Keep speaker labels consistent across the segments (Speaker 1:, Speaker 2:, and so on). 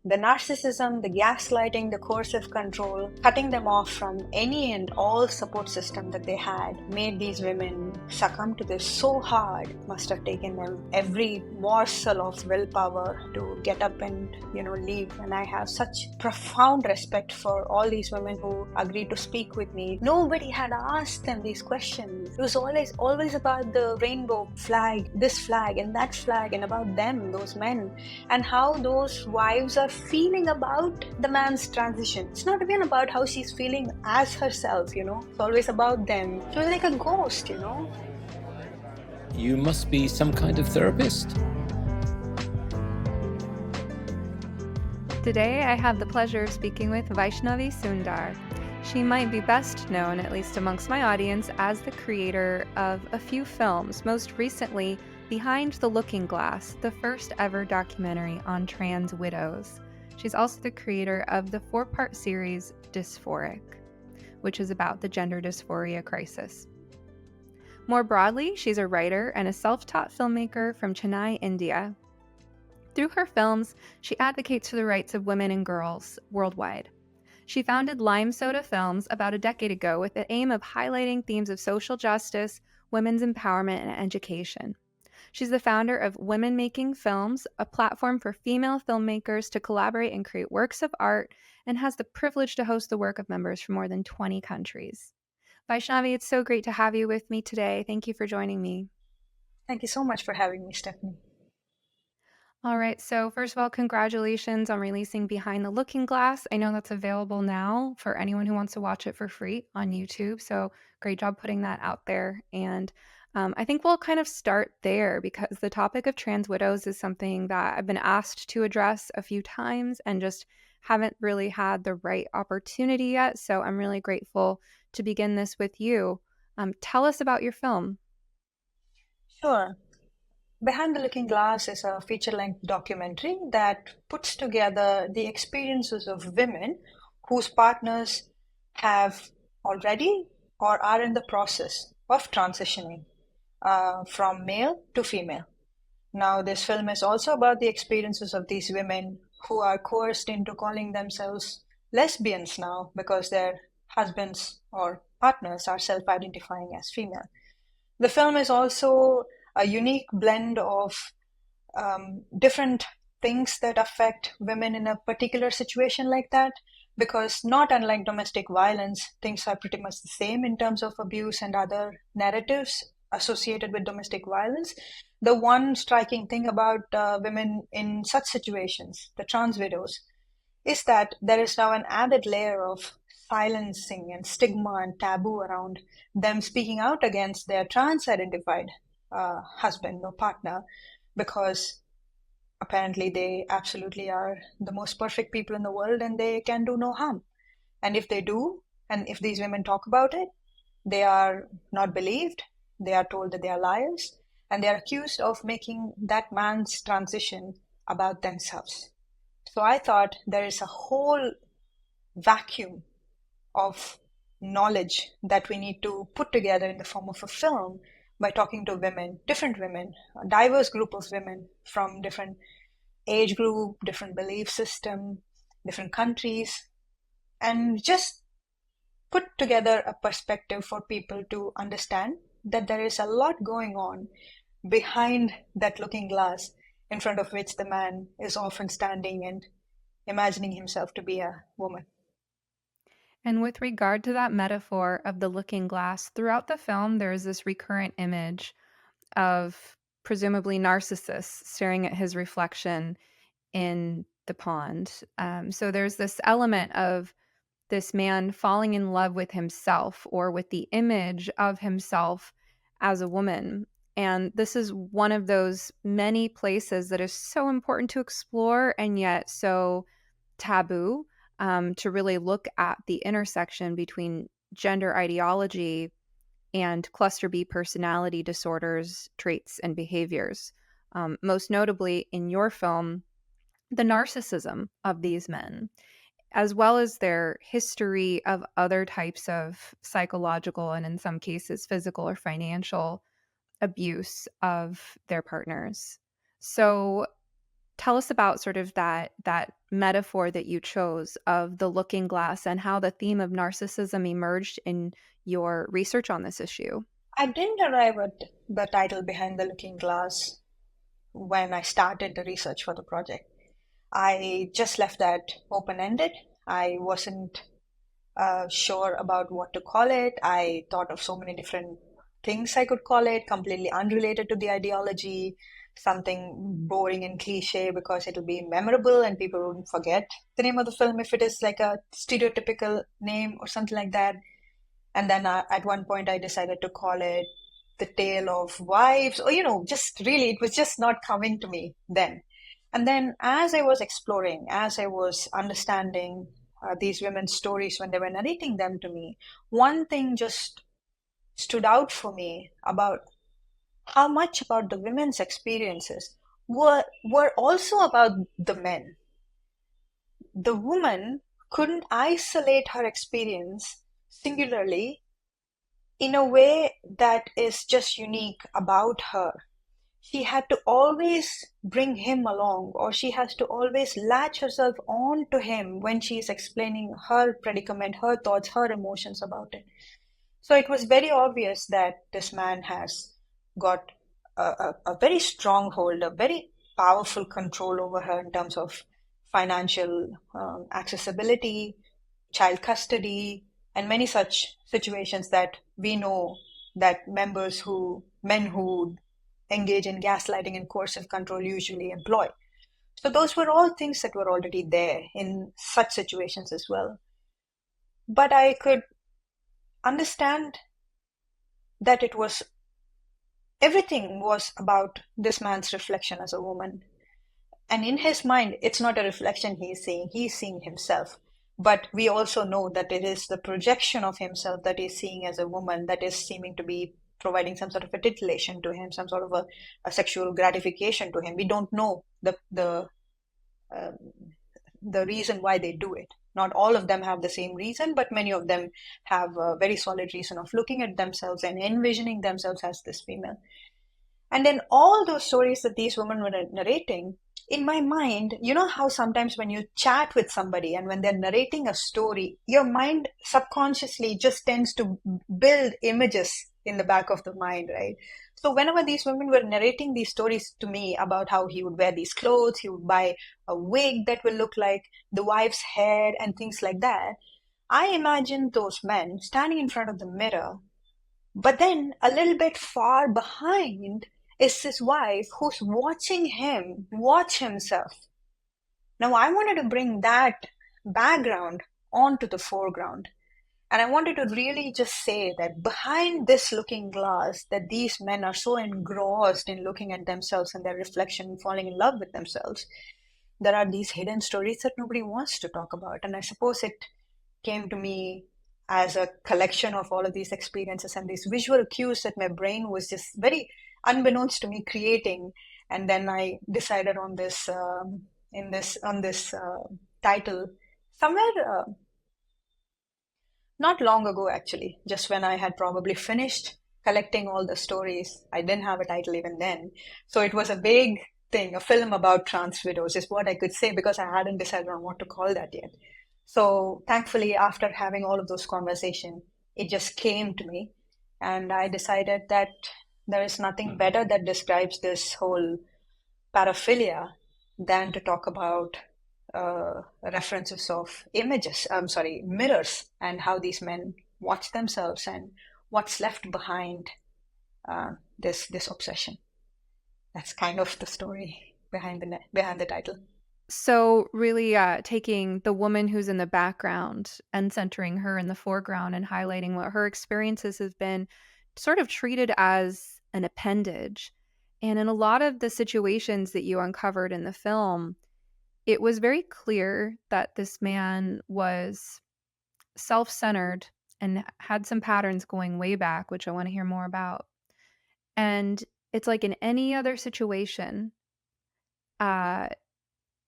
Speaker 1: The narcissism, the gaslighting, the coercive control, cutting them off from any and all support system that they had, made these women succumb to this so hard. It must have taken them every morsel of willpower to get up and, leave. And I have such profound respect for all these women who agreed to speak with me. Nobody had asked them these questions. It was always about the rainbow flag, this flag and that flag, and about them, those men, and how those wives are feeling about the man's transition. It's not even about how she's feeling as herself, it's always about them. She was like a ghost.
Speaker 2: You must be some kind of therapist.
Speaker 3: Today, I have the pleasure of speaking with Vaishnavi Sundar. She might be best known, at least amongst my audience, as the creator of a few films, most recently Behind the Looking Glass, the first ever documentary on trans widows. She's also the creator of the 4-part series Dysphoric, which is about the gender dysphoria crisis. More broadly, she's a writer and a self-taught filmmaker from Chennai, India. Through her films, she advocates for the rights of women and girls worldwide. She founded Lime Soda Films about a decade ago with the aim of highlighting themes of social justice, women's empowerment, and education. She's the founder of Women Making Films, a platform for female filmmakers to collaborate and create works of art, and has the privilege to host the work of members from more than 20 countries. Vaishnavi, it's so great to have you with me today. Thank you for joining me.
Speaker 1: Thank you so much for having me, Stephanie.
Speaker 3: All right, so first of all, congratulations on releasing Behind the Looking Glass. I know that's available now for anyone who wants to watch it for free on YouTube, so great job putting that out there. And I think we'll kind of start there because the topic of trans widows is something that I've been asked to address a few times and just haven't really had the right opportunity yet. So I'm really grateful to begin this with you. Tell us about your film.
Speaker 1: Sure. Behind the Looking Glass is a feature-length documentary that puts together the experiences of women whose partners have already or are in the process of transitioning from male to female. Now, this film is also about the experiences of these women who are coerced into calling themselves lesbians now because their husbands or partners are self-identifying as female. The film is also a unique blend of different things that affect women in a particular situation like that, because not unlike domestic violence, things are pretty much the same in terms of abuse and other narratives associated with domestic violence. The one striking thing about women in such situations, the trans widows, is that there is now an added layer of silencing and stigma and taboo around them speaking out against their trans identified husband or partner, because apparently they absolutely are the most perfect people in the world and they can do no harm. And if they do, and if these women talk about it, they are not believed, they are told that they are liars, and they are accused of making that man's transition about themselves. So I thought there is a whole vacuum of knowledge that we need to put together in the form of a film by talking to women, different women, a diverse group of women from different age group, different belief system, different countries, and just put together a perspective for people to understand that there is a lot going on behind that looking glass in front of which the man is often standing and imagining himself to be a woman.
Speaker 3: And with regard to that metaphor of the looking glass, throughout the film, there is this recurrent image of presumably Narcissus staring at his reflection in the pond. So there's this element of this man falling in love with himself or with the image of himself as a woman. And this is one of those many places that is so important to explore and yet so taboo, to really look at the intersection between gender ideology and cluster B personality disorders, traits, and behaviors. Most notably in your film, the narcissism of these men, as well as their history of other types of psychological and, in some cases, physical or financial abuse of their partners. So, Tell us about sort of that metaphor that you chose of the looking glass and how the theme of narcissism emerged in your research on this issue.
Speaker 1: I didn't arrive at the title behind the looking glass when I started the research for the project. I just left that open ended. I wasn't sure about what to call it. I thought of so many different things I could call it, completely unrelated to the ideology, something boring and cliche because it'll be memorable and people wouldn't forget the name of the film if it is like a stereotypical name or something like that. And then at one point, I decided to call it The Tale of Wives, or, just really, it was just not coming to me then. And then as I was exploring, as I was understanding these women's stories when they were narrating them to me, one thing just stood out for me about how much about the women's experiences were also about the men. The woman couldn't isolate her experience singularly in a way that is just unique about her. She had to always bring him along, or she has to always latch herself on to him when she is explaining her predicament, her thoughts, her emotions about it. So it was very obvious that this man has got a very strong hold, a very powerful control over her in terms of financial accessibility, child custody, and many such situations that we know that men who engage in gaslighting and coercive control usually employ. So those were all things that were already there in such situations as well. But I could understand that everything was about this man's reflection as a woman. And in his mind, it's not a reflection he's seeing himself. But we also know that it is the projection of himself that he's seeing as a woman that is seeming to be providing some sort of a titillation to him, some sort of a sexual gratification to him. We don't know uh, the reason why they do it. Not all of them have the same reason, but many of them have a very solid reason of looking at themselves and envisioning themselves as this female. And then all those stories that these women were narrating, in my mind, you know how sometimes when you chat with somebody and when they're narrating a story, your mind subconsciously just tends to build images in the back of the mind, right? So whenever these women were narrating these stories to me about how he would wear these clothes, he would buy a wig that will look like the wife's hair and things like that, I imagined those men standing in front of the mirror, but then a little bit far behind is his wife who's watching him watch himself. Now, I wanted to bring that background onto the foreground. And I wanted to really just say that behind this looking glass, that these men are so engrossed in looking at themselves and their reflection, falling in love with themselves, there are these hidden stories that nobody wants to talk about. And I suppose it came to me as a collection of all of these experiences and these visual cues that my brain was just very unbeknownst to me creating. And then I decided on this in this on this title somewhere not long ago, actually, just when I had probably finished collecting all the stories. I didn't have a title even then. So it was a big thing, a film about trans widows, is what I could say because I hadn't decided on what to call that yet. So thankfully, after having all of those conversations, it just came to me. And I decided that there is nothing better that describes this whole paraphilia than to talk about references of images, I'm sorry, mirrors, and how these men watch themselves and what's left behind this obsession. That's kind of the story behind the title.
Speaker 3: So, really taking the woman who's in the background and centering her in the foreground and highlighting what her experiences have been, sort of treated as an appendage. And in a lot of the situations that you uncovered in the film, it was very clear that this man was self centered and had some patterns going way back, which I want to hear more about. And it's like in any other situation, uh,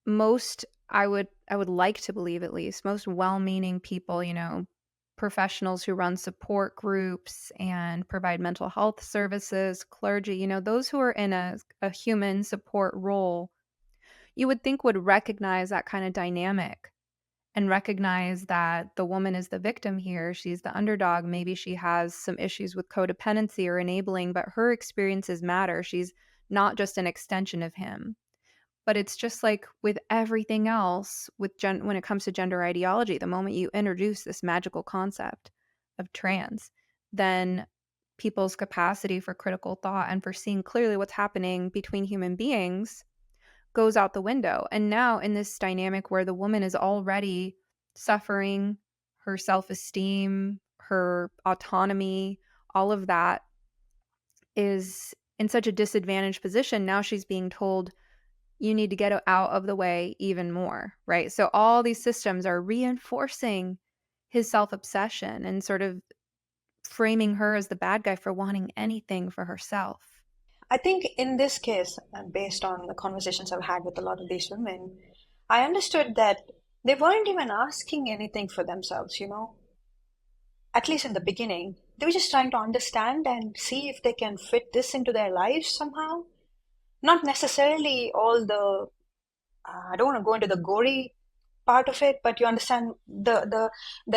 Speaker 3: most I would like to believe, at least most well-meaning people, professionals who run support groups and provide mental health services, clergy, those who are in a human support role, you would think would recognize that kind of dynamic and recognize that the woman is the victim here. She's the underdog. Maybe she has some issues with codependency or enabling, but her experiences matter. She's not just an extension of him. But it's just like with everything else with when it comes to gender ideology, the moment you introduce this magical concept of trans, then people's capacity for critical thought and for seeing clearly what's happening between human beings goes out the window. And now, in this dynamic where the woman is already suffering, her self esteem, her autonomy, all of that is in such a disadvantaged position. Now she's being told, you need to get out of the way even more, right? So all these systems are reinforcing his self obsession and sort of framing her as the bad guy for wanting anything for herself.
Speaker 1: I think in this case, based on the conversations I've had with a lot of these women, I understood that they weren't even asking anything for themselves, at least in the beginning. They were just trying to understand and see if they can fit this into their lives somehow. Not necessarily all the, I don't want to go into the gory part of it, but you understand the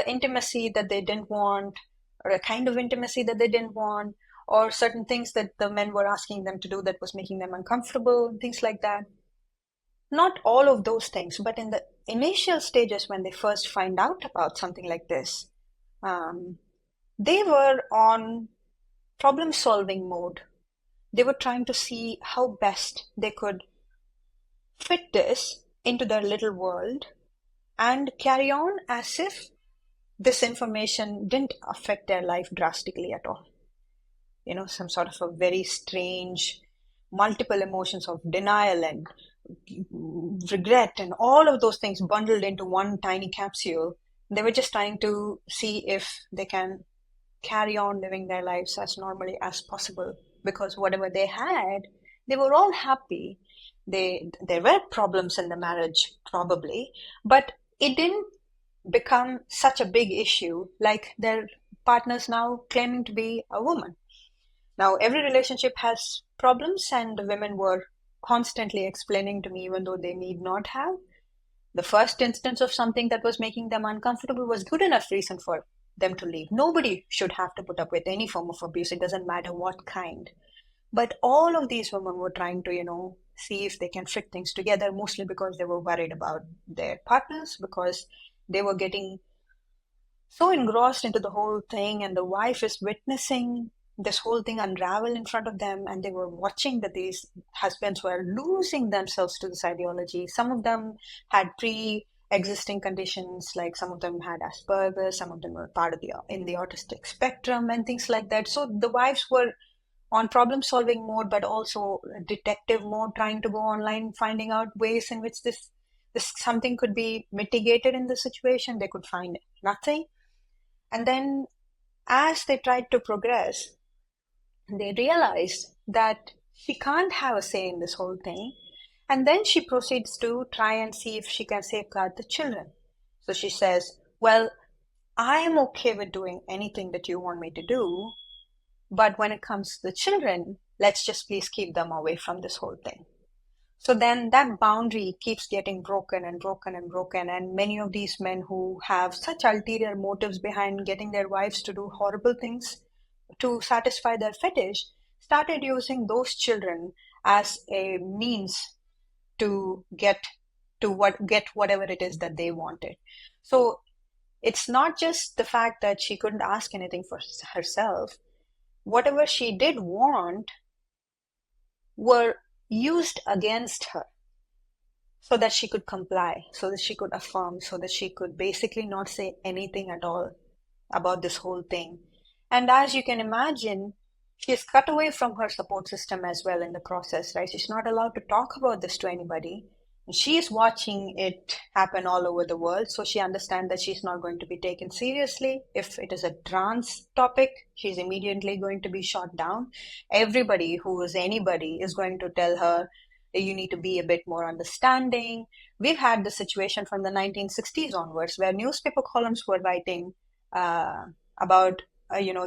Speaker 1: intimacy that they didn't want, or a kind of intimacy that they didn't want, or certain things that the men were asking them to do that was making them uncomfortable, things like that. Not all of those things, but in the initial stages when they first find out about something like this, they were on problem solving mode. They were trying to see how best they could fit this into their little world and carry on as if this information didn't affect their life drastically at all. Some sort of a very strange, multiple emotions of denial and regret and all of those things bundled into one tiny capsule. They were just trying to see if they can carry on living their lives as normally as possible, because whatever they had, they were all happy. There were problems in the marriage, probably, but it didn't become such a big issue like their partners now claiming to be a woman. Now, every relationship has problems, and the women were constantly explaining to me, even though they need not have. The first instance of something that was making them uncomfortable was good enough reason for them to leave. Nobody should have to put up with any form of abuse. It doesn't matter what kind. But all of these women were trying to, see if they can fit things together, mostly because they were worried about their partners, because they were getting so engrossed into the whole thing, and the wife is witnessing this whole thing unravel in front of them, and they were watching that these husbands were losing themselves to this ideology. Some of them had pre-existing conditions, like some of them had Asperger's, some of them were part of in the autistic spectrum and things like that. So the wives were on problem solving mode, but also detective mode, trying to go online, finding out ways in which this something could be mitigated in the situation. They could find nothing. And then as they tried to progress, they realized that she can't have a say in this whole thing. And then she proceeds to try and see if she can safeguard the children. So she says, well, I am okay with doing anything that you want me to do, but when it comes to the children, let's just please keep them away from this whole thing. So then that boundary keeps getting broken and broken and broken. And many of these men who have such ulterior motives behind getting their wives to do horrible things to satisfy their fetish started using those children as a means to get whatever it is that they wanted. So it's not just the fact that she couldn't ask anything for herself. Whatever she did want were used against her so that she could comply, so that she could affirm, so that she could basically not say anything at all about this whole thing. And as you can imagine, she is cut away from her support system as well in the process, right? She's not allowed to talk about this to anybody. And she is watching it happen all over the world, so she understands that she's not going to be taken seriously. If it is a trans topic, she's immediately going to be shot down. Everybody who is anybody is going to tell her, you need to be a bit more understanding. We've had the situation from the 1960s onwards where newspaper columns were writing about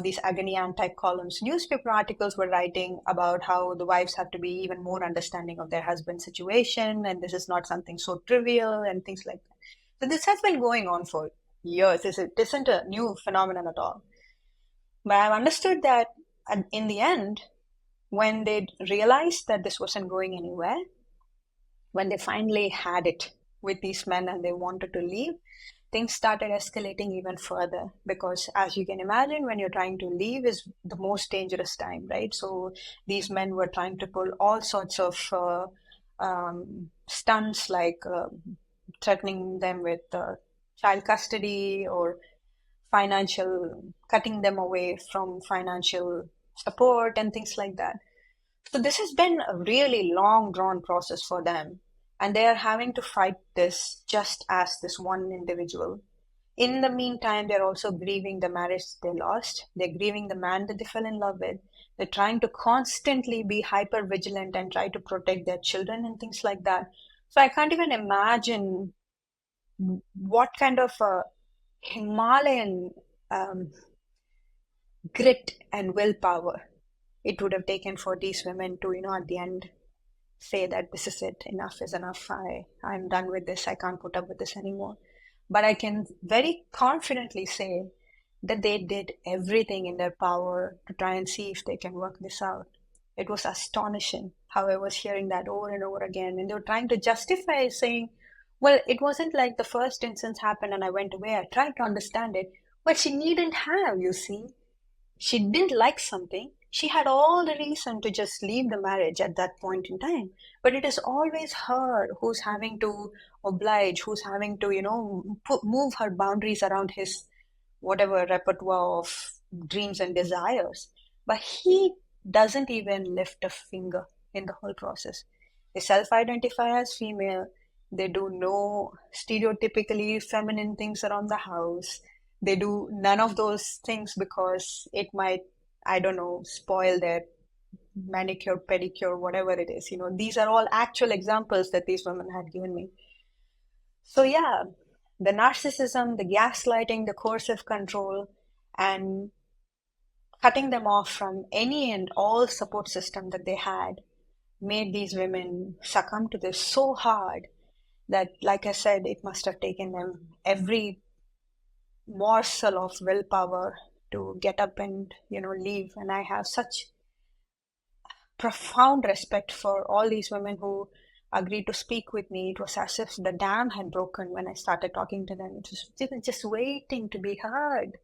Speaker 1: these agony type columns. Newspaper articles were writing about how the wives have to be even more understanding of their husband's situation, and this is not something so trivial, and things like that. So this has been going on for years. It isn't a new phenomenon at all. But I've understood that in the end, when they realized that this wasn't going anywhere, when they finally had it with these men and they wanted to leave, things started escalating even further, because as you can imagine, when you're trying to leave is the most dangerous time, right? So these men were trying to pull all sorts of stunts, like threatening them with child custody or financial, cutting them away from financial support and things like that. So this has been a really long drawn process for them, and they are having to fight this just as this one individual. In the meantime, they're also grieving the marriage they lost. They're grieving the man that they fell in love with. They're trying to constantly be hyper vigilant and try to protect their children and things like that. So I can't even imagine what kind of a Himalayan grit and willpower it would have taken for these women to, at the end say that this is it, enough is enough, I'm done with this, I can't put up with this anymore. But I can very confidently say that they did everything in their power to try and see if they can work this out. It was astonishing how I was hearing that over and over again, and they were trying to justify, saying, well, it wasn't like the first instance happened and I went away, I tried to understand it, but she needn't have, you see. She didn't like something, she had all the reason to just leave the marriage at that point in time. But it is always her who's having to oblige, who's having to, move her boundaries around his whatever repertoire of dreams and desires. But he doesn't even lift a finger in the whole process. They self identify as female. They do no stereotypically feminine things around the house. They do none of those things because it might, I don't know, spoil their manicure, pedicure, whatever it is. These are all actual examples that these women had given me. So, yeah, the narcissism, the gaslighting, the coercive control, and cutting them off from any and all support system that they had made these women succumb to this so hard that, like I said, it must have taken them every morsel of willpower to get up and leave. And I have such profound respect for all these women who agreed to speak with me. It was as if the dam had broken when I started talking to them. They were just waiting to be heard.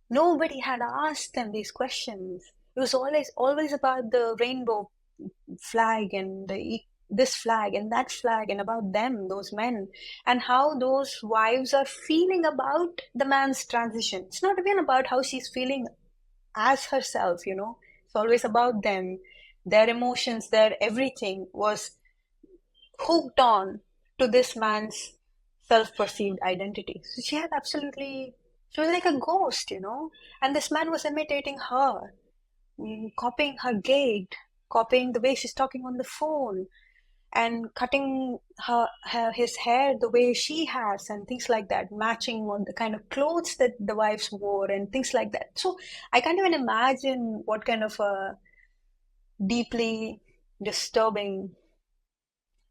Speaker 1: Nobody had asked them these questions. It was always about the rainbow flag and this flag and that flag, and about them, those men, and how those wives are feeling about the man's transition. It's not even about how she's feeling as herself. It's always about them. Their emotions, their everything was hooked on to this man's self-perceived identity. So she was like a ghost, and this man was imitating her, copying her gait, copying the way she's talking on the phone, and cutting his hair the way she has, and things like that, matching on the kind of clothes that the wives wore and things like that. So I can't even imagine what kind of a deeply disturbing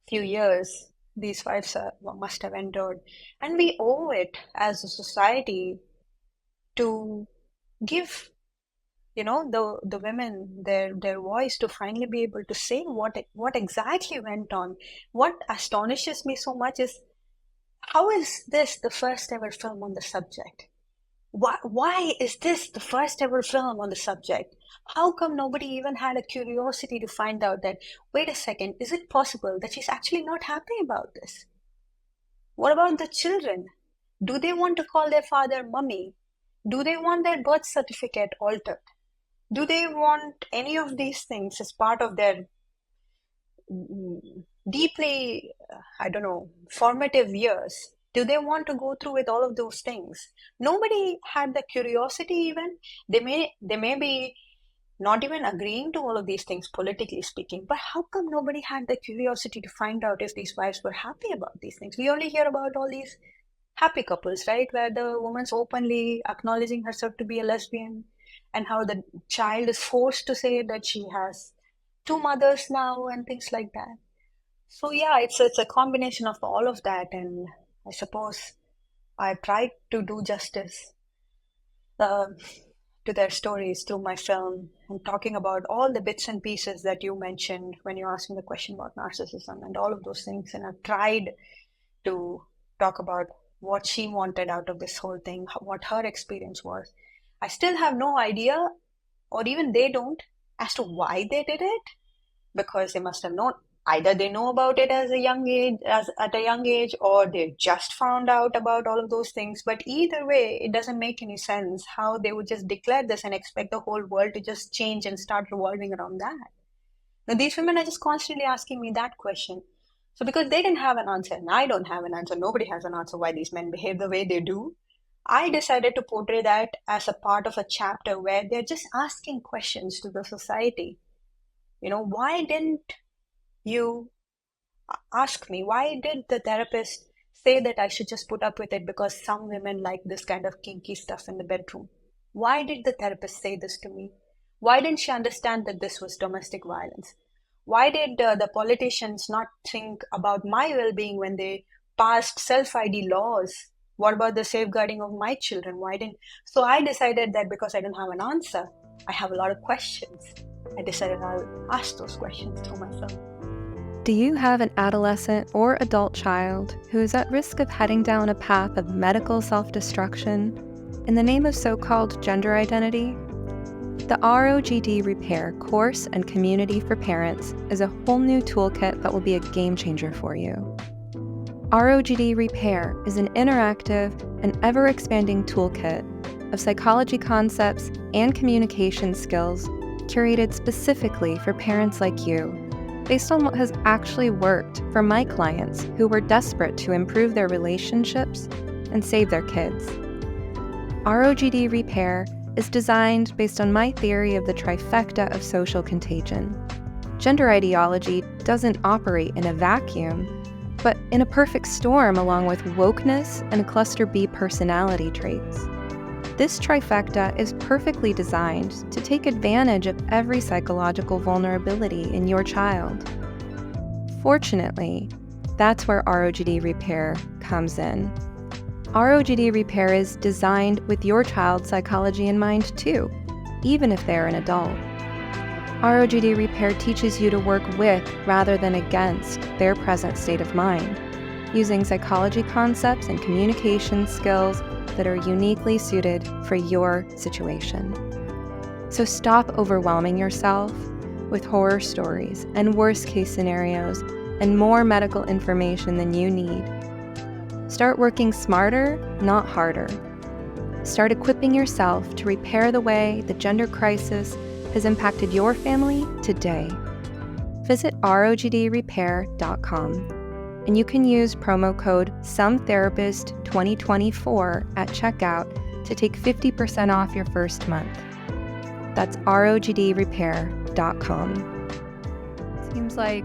Speaker 1: few years these wives must have endured. And we owe it as a society to give the women their voice, to finally be able to say what exactly went on. What astonishes me so much is, how is this the first ever film on the subject? Why is this the first ever film on the subject? How come nobody even had a curiosity to find out that, wait a second, is it possible that she's actually not happy about this? What about the children? Do they want to call their father mummy? Do they want their birth certificate altered? Do they want any of these things as part of their deeply, I don't know, formative years? Do they want to go through with all of those things? Nobody had the curiosity even. They may be not even agreeing to all of these things politically speaking, but how come nobody had the curiosity to find out if these wives were happy about these things? We only hear about all these happy couples, right? Where the woman's openly acknowledging herself to be a lesbian, and how the child is forced to say that she has two mothers now and things like that. So yeah, it's a combination of all of that, and I suppose I tried to do justice uh, to their stories through my film and talking about all the bits and pieces that you mentioned when you asked me the question about narcissism and all of those things. And I've tried to talk about what she wanted out of this whole thing, what her experience was. I still have no idea, or even they don't, as to why they did it, because they must have known, either they know about it as a young age, as at a young age, or they just found out about all of those things. But either way, it doesn't make any sense how they would just declare this and expect the whole world to just change and start revolving around that. Now these women are just constantly asking me that question. So because they didn't have an answer and I don't have an answer, nobody has an answer why these men behave the way they do, I decided to portray that as a part of a chapter where they're just asking questions to the society. Why didn't you ask me, why did the therapist say that I should just put up with it because some women like this kind of kinky stuff in the bedroom? Why did the therapist say this to me? Why didn't she understand that this was domestic violence? Why did the politicians not think about my well being when they passed self ID laws? What about the safeguarding of my children? Why didn't? So I decided that because I didn't have an answer, I have a lot of questions. I decided I'll ask those questions to myself.
Speaker 3: Do you have an adolescent or adult child who is at risk of heading down a path of medical self-destruction in the name of so-called gender identity? The ROGD Repair course and community for parents is a whole new toolkit that will be a game changer for you. ROGD Repair is an interactive and ever-expanding toolkit of psychology concepts and communication skills curated specifically for parents like you, based on what has actually worked for my clients who were desperate to improve their relationships and save their kids. ROGD Repair is designed based on my theory of the trifecta of social contagion. Gender ideology doesn't operate in a vacuum, but in a perfect storm along with wokeness and cluster B personality traits. This trifecta is perfectly designed to take advantage of every psychological vulnerability in your child. Fortunately, that's where ROGD Repair comes in. ROGD Repair is designed with your child's psychology in mind too, even if they're an adult. ROGD Repair teaches you to work with rather than against their present state of mind, using psychology concepts and communication skills that are uniquely suited for your situation. So stop overwhelming yourself with horror stories and worst-case scenarios and more medical information than you need. Start working smarter, not harder. Start equipping yourself to repair the way the gender crisis has impacted your family today. Visit rogdrepair.com. and you can use promo code SOMETHERAPIST2024 at checkout to take 50% off your first month. That's rogdrepair.com. Seems like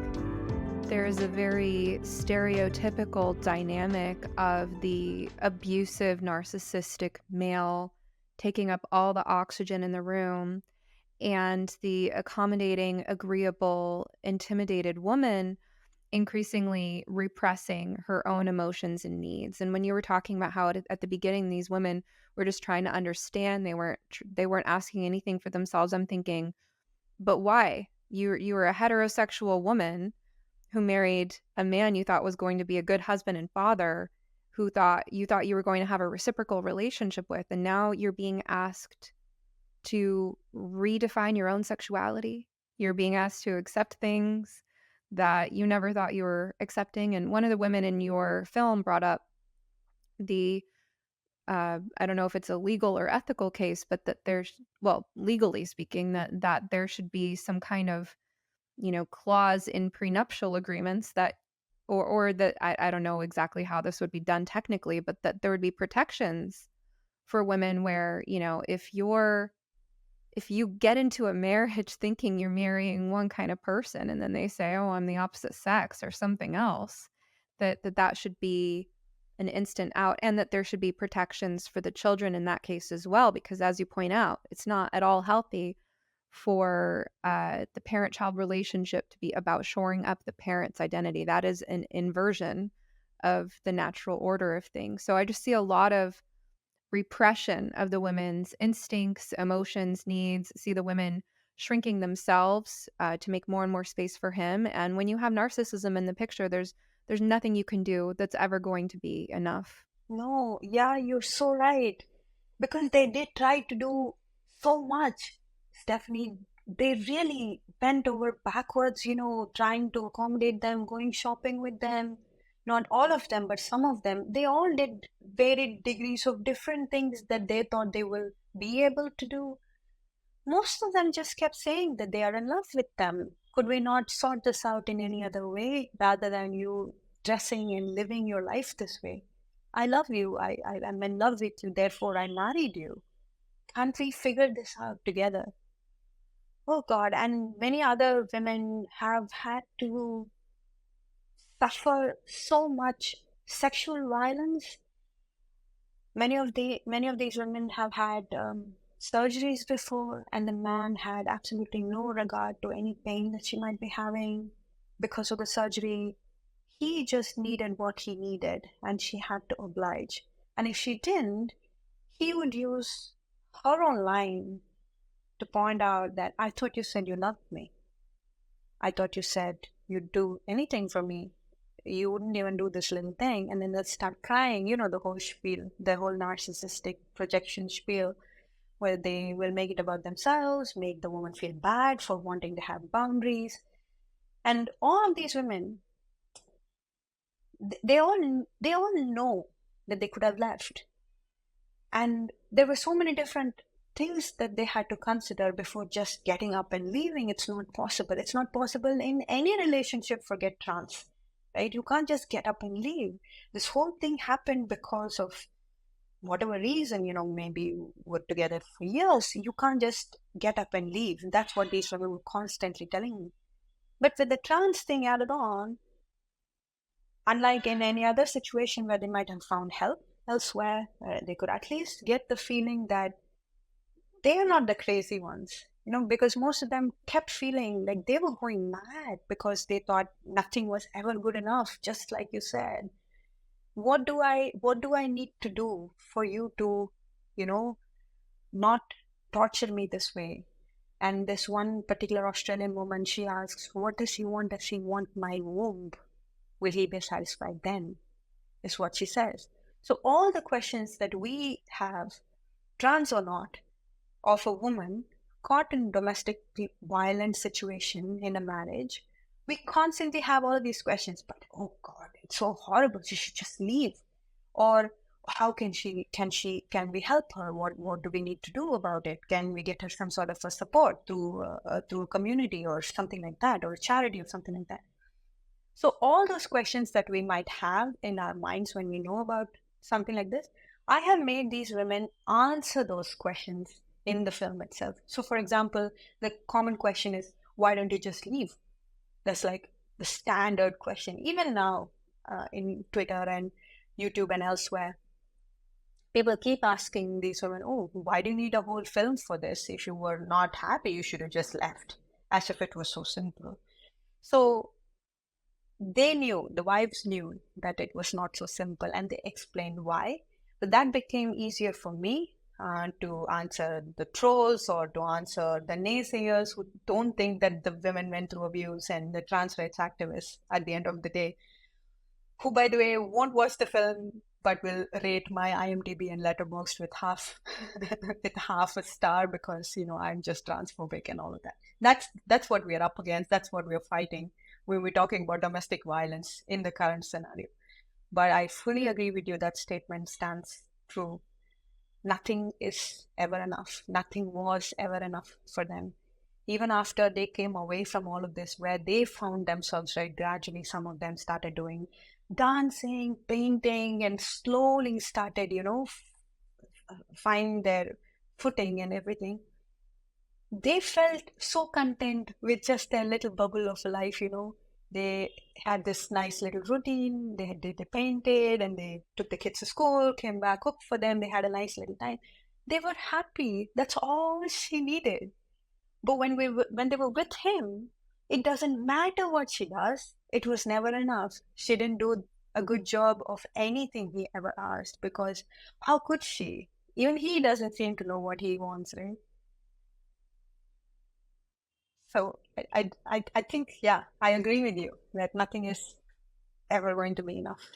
Speaker 3: there is a very stereotypical dynamic of the abusive, narcissistic male taking up all the oxygen in the room and the accommodating, agreeable, intimidated woman increasingly repressing her own emotions and needs. And when you were talking about how at the beginning these women were just trying to understand, they weren't asking anything for themselves, I'm thinking, but why? You were a heterosexual woman who married a man you thought was going to be a good husband and father, who you thought you were going to have a reciprocal relationship with, and now you're being asked to redefine your own sexuality. You're being asked to accept things that you never thought you were accepting. And one of the women in your film brought up the I don't know if it's a legal or ethical case, but that there's, well, legally speaking, that there should be some kind of, clause in prenuptial agreements that, or that I don't know exactly how this would be done technically, but that there would be protections for women where, if you get into a marriage thinking you're marrying one kind of person and then they say, oh, I'm the opposite sex or something else, that should be an instant out, and that there should be protections for the children in that case as well, because as you point out, it's not at all healthy for the parent-child relationship to be about shoring up the parent's identity. That is an inversion of the natural order of things. So I just see a lot of repression of the women's instincts, emotions, needs, see the women shrinking themselves to make more and more space for him. And when you have narcissism in the picture, there's nothing you can do that's ever going to be enough.
Speaker 1: No, yeah, you're so right. Because they did try to do so much, Stephanie. They really bent over backwards, trying to accommodate them, going shopping with them. Not all of them, but some of them. They all did varied degrees of different things that they thought they will be able to do. Most of them just kept saying that they are in love with them. Could we not sort this out in any other way rather than you dressing and living your life this way? I love you. I'm in love with you. Therefore, I married you. Can't we figure this out together? Oh God. And many other women have had to suffer so much sexual violence. Many of these women have had surgeries before, and the man had absolutely no regard to any pain that she might be having because of the surgery. He just needed what he needed, and she had to oblige. And if she didn't, he would use her own line to point out that I thought you said you loved me. I thought you said you'd do anything for me. You wouldn't even do this little thing. And then they'll start crying, the whole spiel, the whole narcissistic projection spiel, where they will make it about themselves, make the woman feel bad for wanting to have boundaries. And all of these women, they all know that they could have left. And there were so many different things that they had to consider before just getting up and leaving. It's not possible. It's not possible in any relationship, forget trans, right? You can't just get up and leave. This whole thing happened because of whatever reason, maybe you were together for years. You can't just get up and leave. That's what these women were constantly telling me. But with the trans thing added on, unlike in any other situation where they might have found help elsewhere, they could at least get the feeling that they are not the crazy ones, because most of them kept feeling like they were going mad because they thought nothing was ever good enough, just like you said. What do I need to do for you to, you know, not torture me this way? And this one particular Australian woman, she asks, what does he want? Does he want my womb? Will he be satisfied then? Is what she says. So all the questions that we have, trans or not, of a woman caught in domestic violent situation in a marriage, we constantly have all of these questions. But oh God, it's so horrible. She should just leave. Or how can we help her? What do we need to do about it? Can we get her some sort of a support through a community or something like that, or a charity or something like that? So all those questions that we might have in our minds when we know about something like this, I have made these women answer those questions in the film itself. So for example, the common question is, why don't you just leave? That's like the standard question. Even now, in Twitter and YouTube and elsewhere, people keep asking these women, oh, why do you need a whole film for this? If you were not happy, you should have just left, as if it was so simple. So the wives knew that it was not so simple, and they explained why. But that became easier for me to answer the trolls or to answer the naysayers who don't think that the women went through abuse, and the trans rights activists at the end of the day, who, by the way, won't watch the film but will rate my IMDb and Letterboxd with half with half a star because I'm just transphobic and all of that. That's what we're up against. That's what we're fighting when we're talking about domestic violence in the current scenario. But I fully agree with you. That statement stands true. Nothing is ever enough. Nothing was ever enough for them. Even after they came away from all of this, where they found themselves, right, gradually some of them started doing dancing, painting, and slowly started, find their footing and everything. They felt so content with just their little bubble of life, They had this nice little routine. They painted and they took the kids to school, came back, cooked for them. They had a nice little time. They were happy. That's all she needed. But when they were with him, it doesn't matter what she does. It was never enough. She didn't do a good job of anything he ever asked, because how could she? Even he doesn't seem to know what he wants, right? So I think, yeah, I agree with you that nothing is ever going to be enough.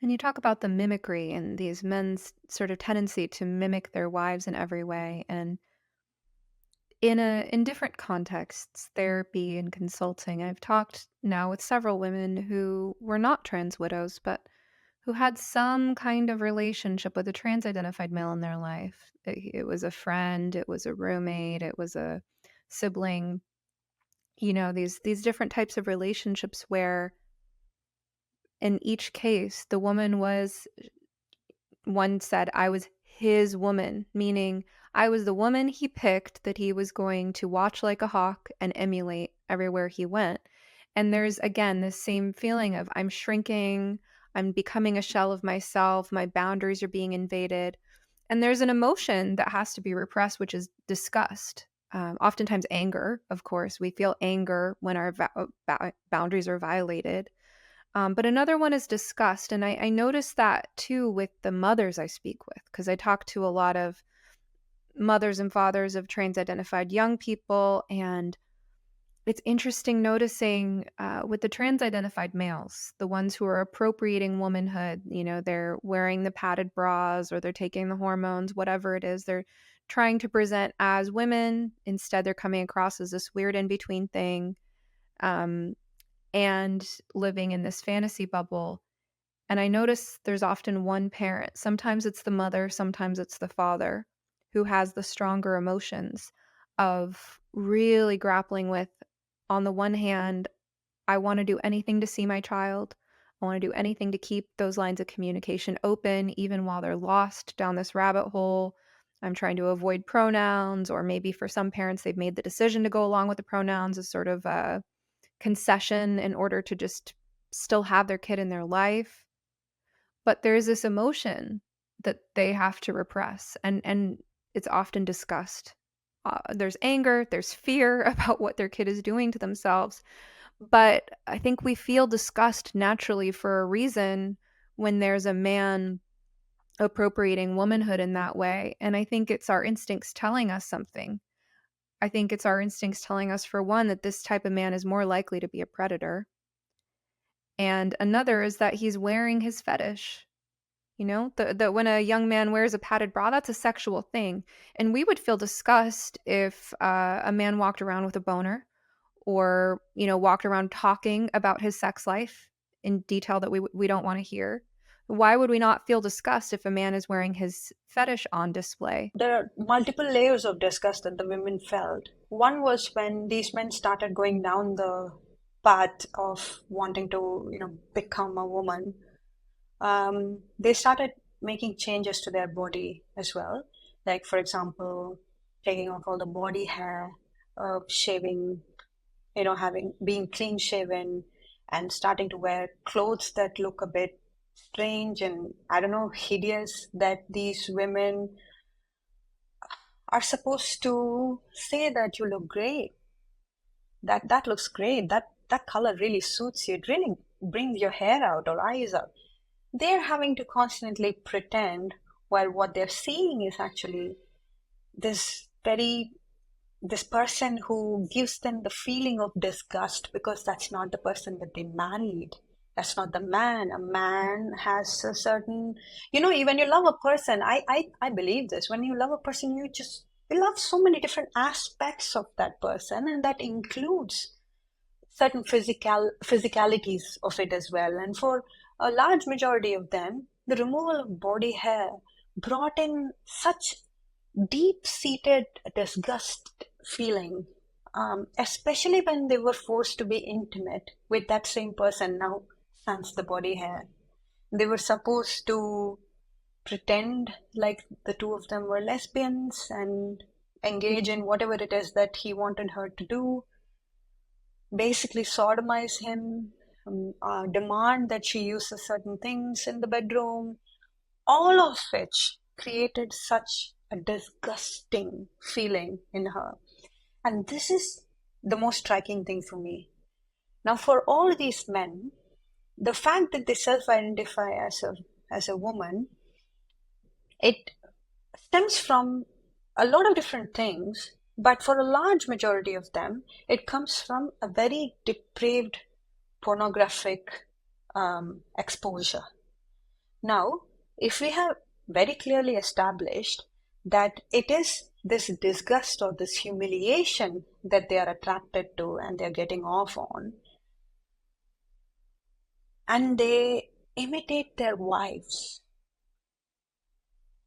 Speaker 3: And you talk about the mimicry and these men's sort of tendency to mimic their wives in every way. And in different contexts, therapy and consulting, I've talked now with several women who were not trans widows, but who had some kind of relationship with a trans identified male in their life. It was a friend, it was a roommate, it was a sibling, these different types of relationships where in each case the woman was one said I was his woman, meaning I was the woman he picked that he was going to watch like a hawk and emulate everywhere he went. And there's again this same feeling of I'm shrinking, I'm becoming a shell of myself, my boundaries are being invaded. And there's an emotion that has to be repressed, which is disgust. Oftentimes, anger, of course. We feel anger when our boundaries are violated. But another one is disgust. And I notice that too with the mothers I speak with, because I talk to a lot of mothers and fathers of trans identified young people. And it's interesting noticing with the trans identified males, the ones who are appropriating womanhood, they're wearing the padded bras or they're taking the hormones, whatever it is, they're trying to present as women. Instead, they're coming across as this weird in between thing. Um, and living in this fantasy bubble. And I notice there's often one parent, sometimes it's the mother, sometimes it's the father, who has the stronger emotions of really grappling with, on the one hand, I want to do anything to see my child. I want to do anything to keep those lines of communication open, even while they're lost down this rabbit hole. I'm trying to avoid pronouns, or maybe for some parents, they've made the decision to go along with the pronouns as sort of a concession in order to just still have their kid in their life. But there's this emotion that they have to repress, and it's often discussed. There's anger, there's fear about what their kid is doing to themselves. But I think we feel disgust naturally for a reason when there's a man appropriating womanhood in that way. And I think it's our instincts telling us something. I think it's our instincts telling us, for one, that this type of man is more likely to be a predator. And another is that he's wearing his fetish. The when a young man wears a padded bra, that's a sexual thing. And we would feel disgust if a man walked around with a boner, or, walked around talking about his sex life in detail that we don't want to hear. Why would we not feel disgust if a man is wearing his fetish on display?
Speaker 1: There are multiple layers of disgust that the women felt. One was when these men started going down the path of wanting to, become a woman. They started making changes to their body as well. Like, for example, taking off all the body hair, shaving, having being clean shaven, and starting to wear clothes that look a bit strange and, I don't know, hideous, that these women are supposed to say that you look great, that looks great, that color really suits you, it really brings your hair out or eyes out. They're having to constantly pretend, while what they're seeing is actually this very this person who gives them the feeling of disgust, because that's not the person that they married. That's not the man. A man has a certain, when you love a person, I believe this. When you love a person, you love so many different aspects of that person, and that includes certain physicalities of it as well. And for a large majority of them, the removal of body hair brought in such deep-seated disgust feeling, especially when they were forced to be intimate with that same person now sans the body hair. They were supposed to pretend like the two of them were lesbians and engage in whatever it is that he wanted her to do. basically sodomize him, demand that she uses certain things in the bedroom, all of which created such a disgusting feeling in her. And this is the most striking thing for me. Now, for all these men, the fact that they self-identify as a woman, it stems from a lot of different things, but for a large majority of them, it comes from a very depraved pornographic exposure. Now, if we have very clearly established that it is this disgust or this humiliation that they are attracted to and they're getting off on, and they imitate their wives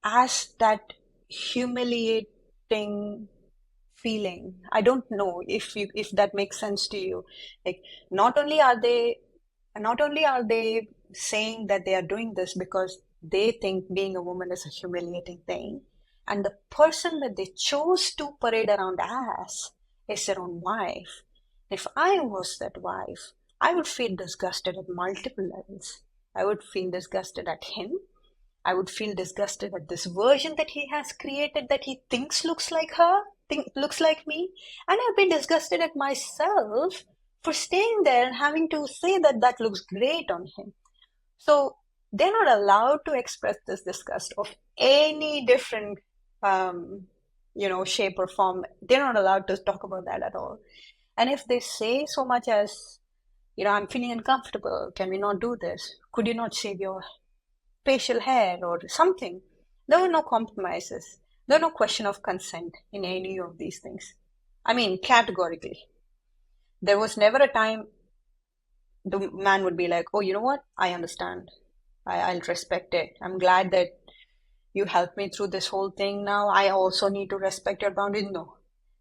Speaker 1: as that humiliating feeling. I don't know if that makes sense to you. Like, not only are they not only are they saying that they are doing this because they think being a woman is a humiliating thing, and the person that they chose to parade around as is their own wife. If I was that wife, I would feel disgusted at multiple levels. I would feel disgusted at him. I would feel disgusted at this version that he has created that he thinks looks like her, looks like me. And I'd be disgusted at myself for staying there and having to say that that looks great on him. So they're not allowed to express this disgust of any different, shape or form. They're not allowed to talk about that at all. And if they say so much as, I'm feeling uncomfortable, can we not do this? Could you not shave your facial hair or something? There were no compromises. There were no question of consent in any of these things. I mean, categorically. There was never a time the man would be like, oh, you know what? I understand. I'll respect it. I'm glad that you helped me through this whole thing now. I also need to respect your boundaries. No.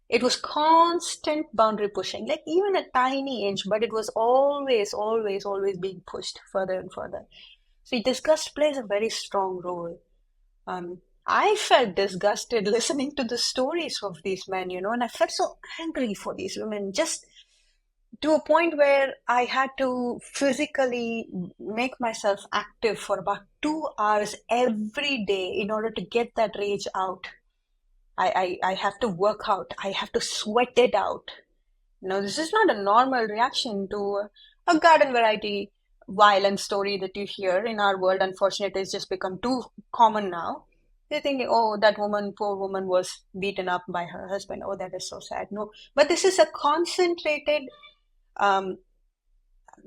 Speaker 1: It was constant boundary pushing, like even a tiny inch, but it was always, always, always being pushed further and further. See, disgust plays a very strong role. I felt disgusted listening to the stories of these men, and I felt so angry for these women, just to a point where I had to physically make myself active for about 2 hours every day in order to get that rage out. I have to work out, I have to sweat it out. This is not a normal reaction to a garden variety violent story that you hear in our world. Unfortunately, it's just become too common now. They're thinking, oh, that woman, poor woman, was beaten up by her husband. Oh, that is so sad. No, but this is a concentrated, um,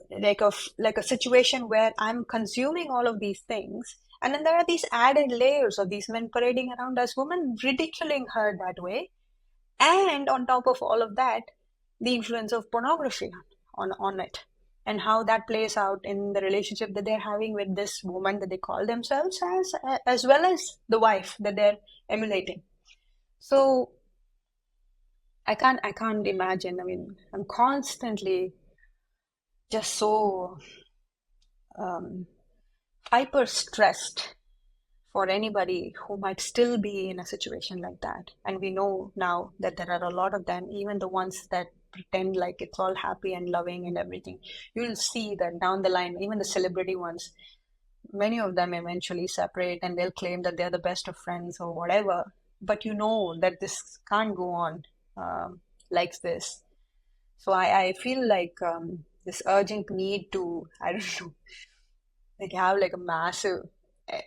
Speaker 1: like a situation where I'm consuming all of these things, and then there are these added layers of these men parading around as women, ridiculing her that way, and on top of all of that, the influence of pornography on it, and how that plays out in the relationship that they're having with this woman that they call themselves as well as the wife that they're emulating. So I can't imagine. I mean, I'm constantly just so um, hyper stressed for anybody who might still be in a situation like that. And we know now that there are a lot of them, even the ones that pretend like it's all happy and loving and everything. You'll see that down the line, even the celebrity ones, many of them eventually separate and they'll claim that they're the best of friends or whatever. But you know that this can't go on like this. So I feel like this urgent need to, I don't know, like have like a massive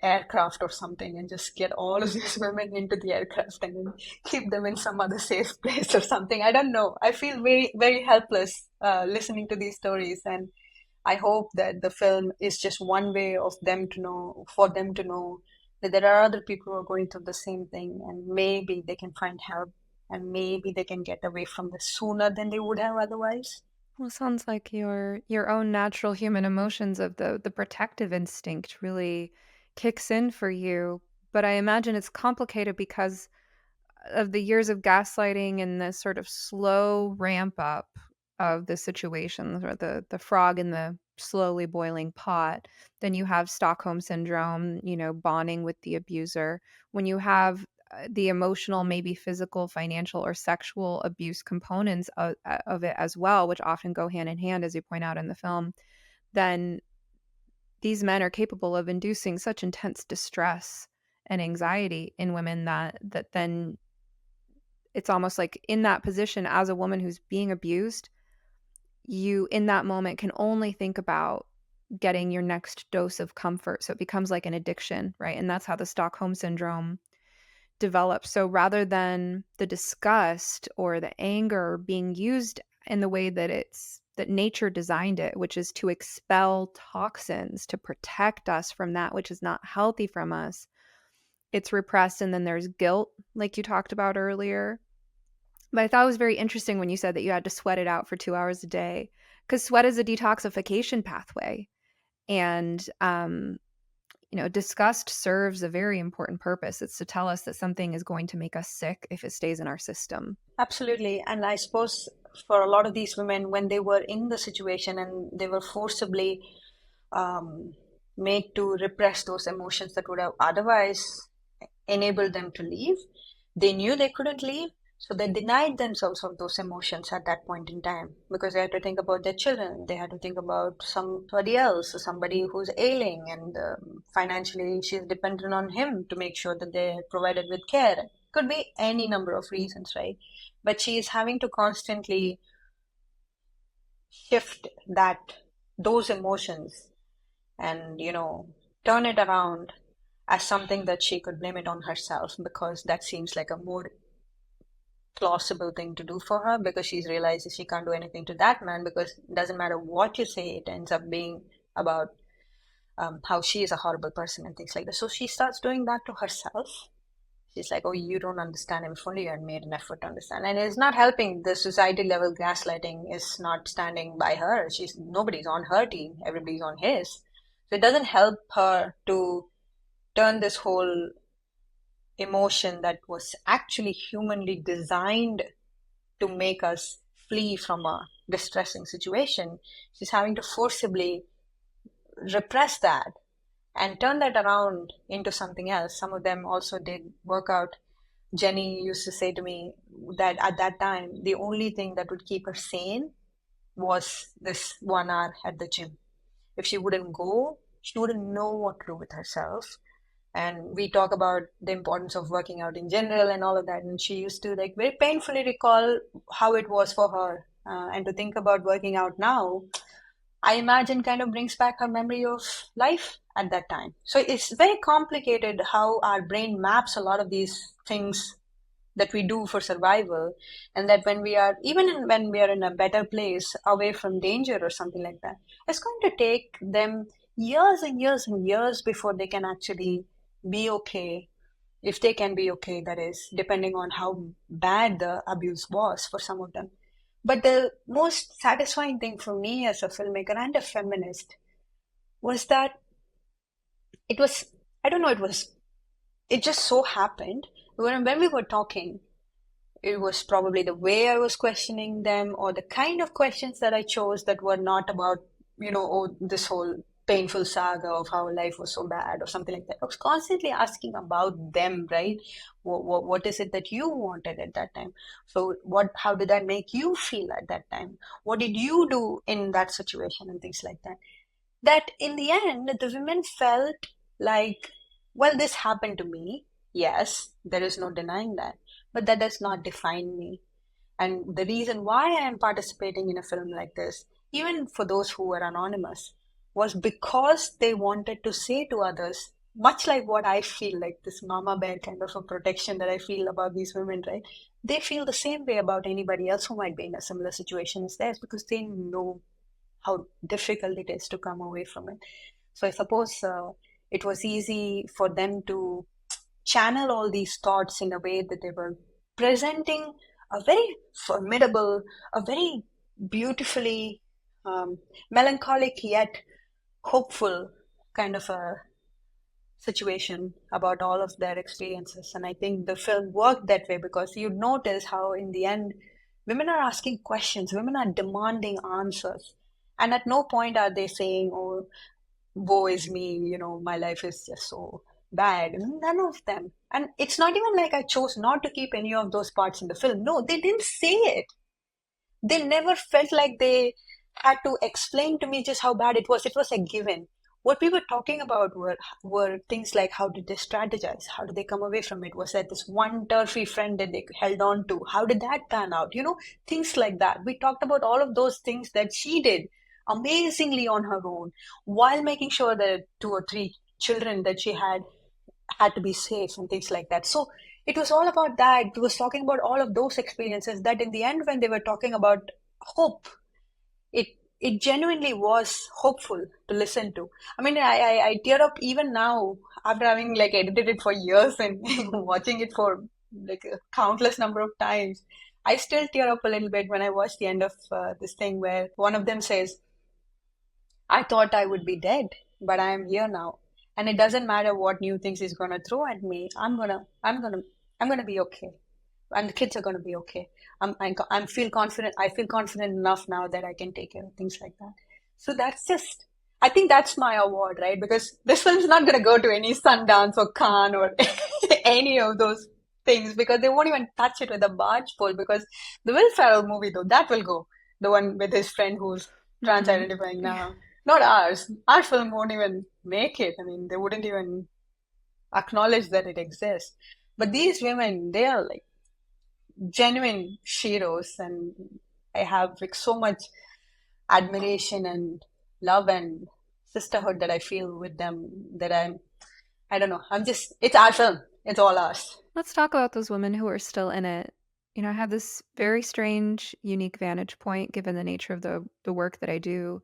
Speaker 1: aircraft or something and just get all of these women into the aircraft and then keep them in some other safe place or something. I don't know. I feel very, very helpless listening to these stories. And I hope that the film is just one way of them to know, for them to know that there are other people who are going through the same thing and maybe they can find help and maybe they can get away from this sooner than they would have otherwise.
Speaker 3: Well, it sounds like your own natural human emotions of the protective instinct really kicks in for you. But I imagine it's complicated because of the years of gaslighting and the sort of slow ramp up of the situation, or the frog in the slowly boiling pot. Then you have Stockholm syndrome, bonding with the abuser. When you have the emotional, maybe physical, financial, or sexual abuse components of it as well, which often go hand in hand, as you point out in the film, then these men are capable of inducing such intense distress and anxiety in women that then it's almost like in that position as a woman who's being abused, you in that moment can only think about getting your next dose of comfort. So it becomes like an addiction, right? And that's how the Stockholm syndrome develops. So rather than the disgust or the anger being used in the way that nature designed it, which is to expel toxins to protect us from that which is not healthy from us, it's repressed. And then there's guilt, like you talked about earlier. But I thought it was very interesting when you said that you had to sweat it out for 2 hours a day, because sweat is a detoxification pathway. And, disgust serves a very important purpose. It's to tell us that something is going to make us sick if it stays in our system.
Speaker 1: Absolutely. And I suppose for a lot of these women, when they were in the situation and they were forcibly um, made to repress those emotions that would have otherwise enabled them to leave, they knew they couldn't leave. So they denied themselves of those emotions at that point in time because they had to think about their children. They had to think about somebody else, somebody who's ailing, and financially she's dependent on him to make sure that they're provided with care. Could be any number of reasons, right? But she is having to constantly shift those emotions and turn it around as something that she could blame it on herself, because that seems like a more plausible thing to do for her, because she's realized she can't do anything to that man, because it doesn't matter what you say, it ends up being about how she is a horrible person and things like that. So she starts doing that to herself. She's like, oh, you don't understand him. If only you had made an effort to understand. And it's not helping. The society level gaslighting is not standing by her. Nobody's on her team. Everybody's on his. So it doesn't help her to turn this whole emotion that was actually humanly designed to make us flee from a distressing situation. She's having to forcibly repress that and turn that around into something else. Some of them also did work out. Jenny used to say to me that at that time, the only thing that would keep her sane was this 1 hour at the gym. If she wouldn't go, she wouldn't know what to do with herself. And we talk about the importance of working out in general and all of that. And she used to like very painfully recall how it was for her. And to think about working out now, I imagine kind of brings back her memory of life at that time. So it's very complicated how our brain maps a lot of these things that we do for survival, and that when we are when we are in a better place away from danger or something like that, it's going to take them years and years and years before they can actually be okay, if they can be okay, that is, depending on how bad the abuse was for some of them. But the most satisfying thing for me as a filmmaker and a feminist was that it was, I don't know, it just so happened when we were talking, it was probably the way I was questioning them or the kind of questions that I chose that were not about, oh, this whole painful saga of how life was so bad or something like that. I was constantly asking about them, right? What is it that you wanted at that time? So how did that make you feel at that time? What did you do in that situation and things like that? That in the end, the women felt like, well, this happened to me. Yes, there is no denying that, but that does not define me. And the reason why I am participating in a film like this, even for those who were anonymous, was because they wanted to say to others, much like what I feel, like this mama bear kind of a protection that I feel about these women, right? They feel the same way about anybody else who might be in a similar situation as theirs, because they know how difficult it is to come away from it. So I suppose it was easy for them to channel all these thoughts in a way that they were presenting a very formidable, a very beautifully melancholic yet hopeful kind of a situation about all of their experiences. And I think the film worked that way, because you notice how in the end women are asking questions, women are demanding answers, and at no point are they saying, oh, woe is me, my life is just so bad. None of them. And it's not even like I chose not to keep any of those parts in the film. No, they didn't say it. They never felt like they had to explain to me just how bad it was. It was a given. What we were talking about were things like how did they strategize? How did they come away from it? Was that this one turfy friend that they held on to? How did that pan out? Things like that. We talked about all of those things that she did amazingly on her own while making sure that two or three children that she had to be safe and things like that. So it was all about that. It was talking about all of those experiences that in the end, when they were talking about hope, it it genuinely was hopeful to listen to. I mean, I tear up even now after having like edited it for years and watching it for like a countless number of times. I still tear up a little bit when I watch the end of this thing where one of them says, I thought I would be dead, but I am here now. And it doesn't matter what new things he's gonna throw at me. I'm gonna be okay. And the kids are gonna be okay. I'm feel confident. I feel confident enough now that I can take care of things like that. So that's just, I think that's my award, right? Because this film's not gonna go to any Sundance or Cannes or any of those things because they won't even touch it with a barge pole because the Will Ferrell movie though, that will go. The one with his friend who's trans-identifying now. Not ours. Our film won't even make it. I mean, they wouldn't even acknowledge that it exists. But these women, they are like genuine heroes, and I have like so much admiration and love and sisterhood that I feel with them that I don't know. It's our film. It's all ours.
Speaker 3: Let's talk about those women who are still in it. I have this very strange, unique vantage point given the nature of the work that I do,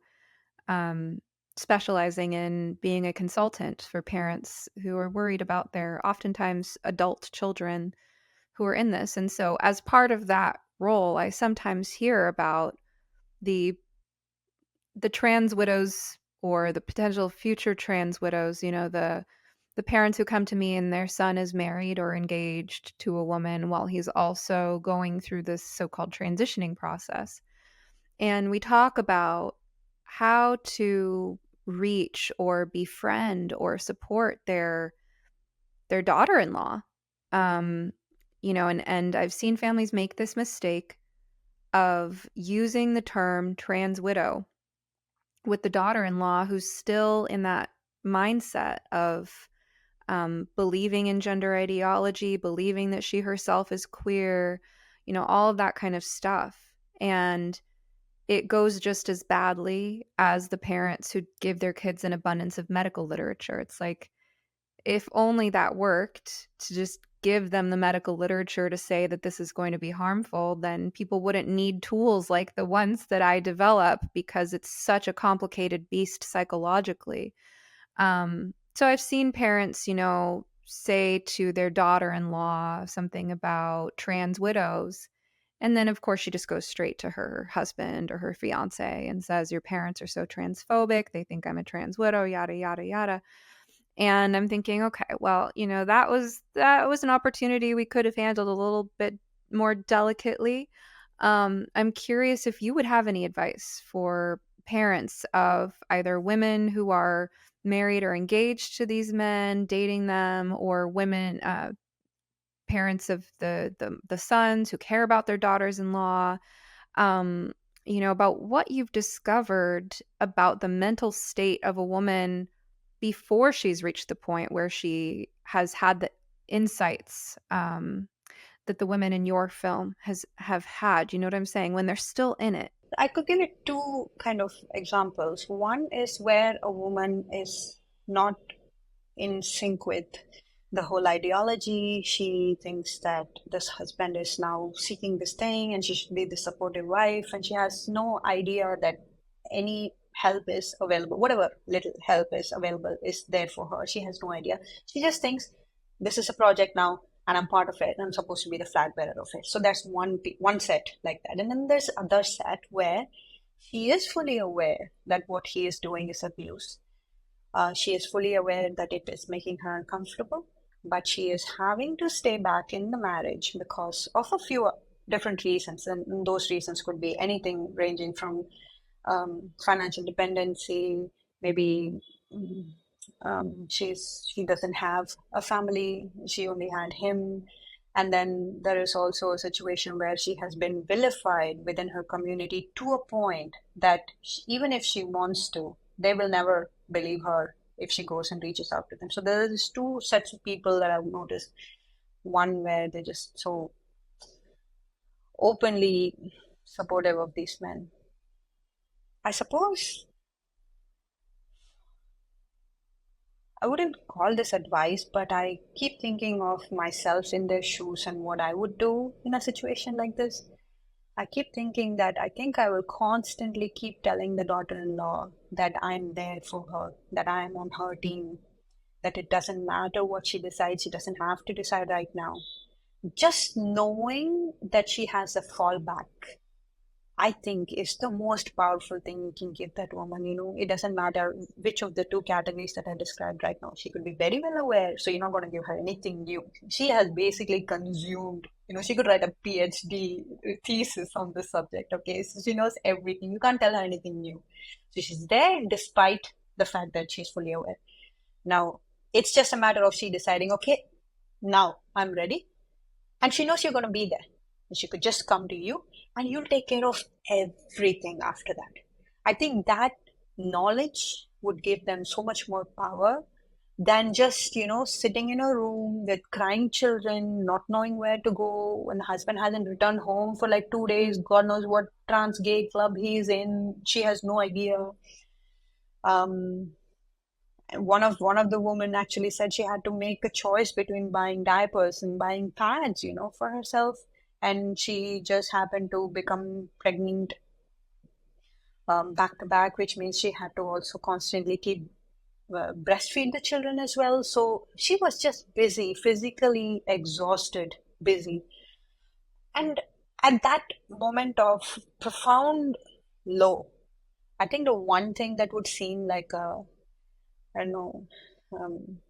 Speaker 3: um, specializing in being a consultant for parents who are worried about their oftentimes adult children who are in this. And so, as part of that role, I sometimes hear about the the trans widows or the potential future trans widows, the parents who come to me and their son is married or engaged to a woman while he's also going through this so-called transitioning process. And we talk about how to reach or befriend or support their daughter-in-law. Um, and I've seen families make this mistake of using the term trans widow with the daughter-in-law who's still in that mindset of believing in gender ideology, believing that she herself is queer, all of that kind of stuff. And it goes just as badly as the parents who give their kids an abundance of medical literature. It's like, if only that worked to just give them the medical literature to say that this is going to be harmful, then people wouldn't need tools like the ones that I develop because it's such a complicated beast psychologically. So I've seen parents, say to their daughter-in-law something about trans widows. And then, of course, she just goes straight to her husband or her fiance and says, your parents are so transphobic. They think I'm a trans widow, yada, yada, yada. And I'm thinking, okay, well, that was an opportunity we could have handled a little bit more delicately. I'm curious if you would have any advice for parents of either women who are married or engaged to these men, dating them, or women, parents of the sons who care about their daughters-in-law, um, about what you've discovered about the mental state of a woman before she's reached the point where she has had the insights, that the women in your film have had. You know what I'm saying? When they're still in it.
Speaker 1: I could give it two kind of examples. One is where a woman is not in sync with the whole ideology. She thinks that this husband is now seeking this thing and she should be the supportive wife, and she has no idea that any help is available. Whatever little help is available is there for her. She has no idea. She just thinks this is a project now and I'm part of it and I'm supposed to be the flag bearer of it. So that's one set like that. And then there's other set where she is fully aware that what he is doing is abuse. She is fully aware that it is making her uncomfortable, but she is having to stay back in the marriage because of a few different reasons. And those reasons could be anything ranging from financial dependency, maybe She doesn't have a family. She only had him. And then there is also a situation where she has been vilified within her community to a point that even if she wants to, they will never believe her if she goes and reaches out to them. So there is two sets of people that I've noticed. One where they're just so openly supportive of these men. I suppose I wouldn't call this advice, but I keep thinking of myself in their shoes and what I would do in a situation like this. I keep thinking that I think I will constantly keep telling the daughter in law that I'm there for her, that I'm on her team, that it doesn't matter what she decides, she doesn't have to decide right now. Just knowing that she has a fallback, I think, is the most powerful thing you can give that woman. It doesn't matter which of the two categories that I described right now. She could be very well aware, so you're not going to give her anything new. She has basically consumed, she could write a PhD thesis on this subject, okay? So she knows everything. You can't tell her anything new. So she's there despite the fact that she's fully aware. Now, it's just a matter of she deciding, okay, now I'm ready, and she knows you're going to be there. And she could just come to you and you'll take care of everything after that. I think that knowledge would give them so much more power than just, sitting in a room with crying children, not knowing where to go, when the husband hasn't returned home for like 2 days, God knows what trans gay club he's in. She has no idea. Um, one of the women actually said she had to make a choice between buying diapers and buying pads, for herself, and she just happened to become pregnant back to back, which means she had to also constantly keep breastfeed the children as well. So she was just busy, physically exhausted, busy. And at that moment of profound low, I think the one thing that would seem like a, I don't know,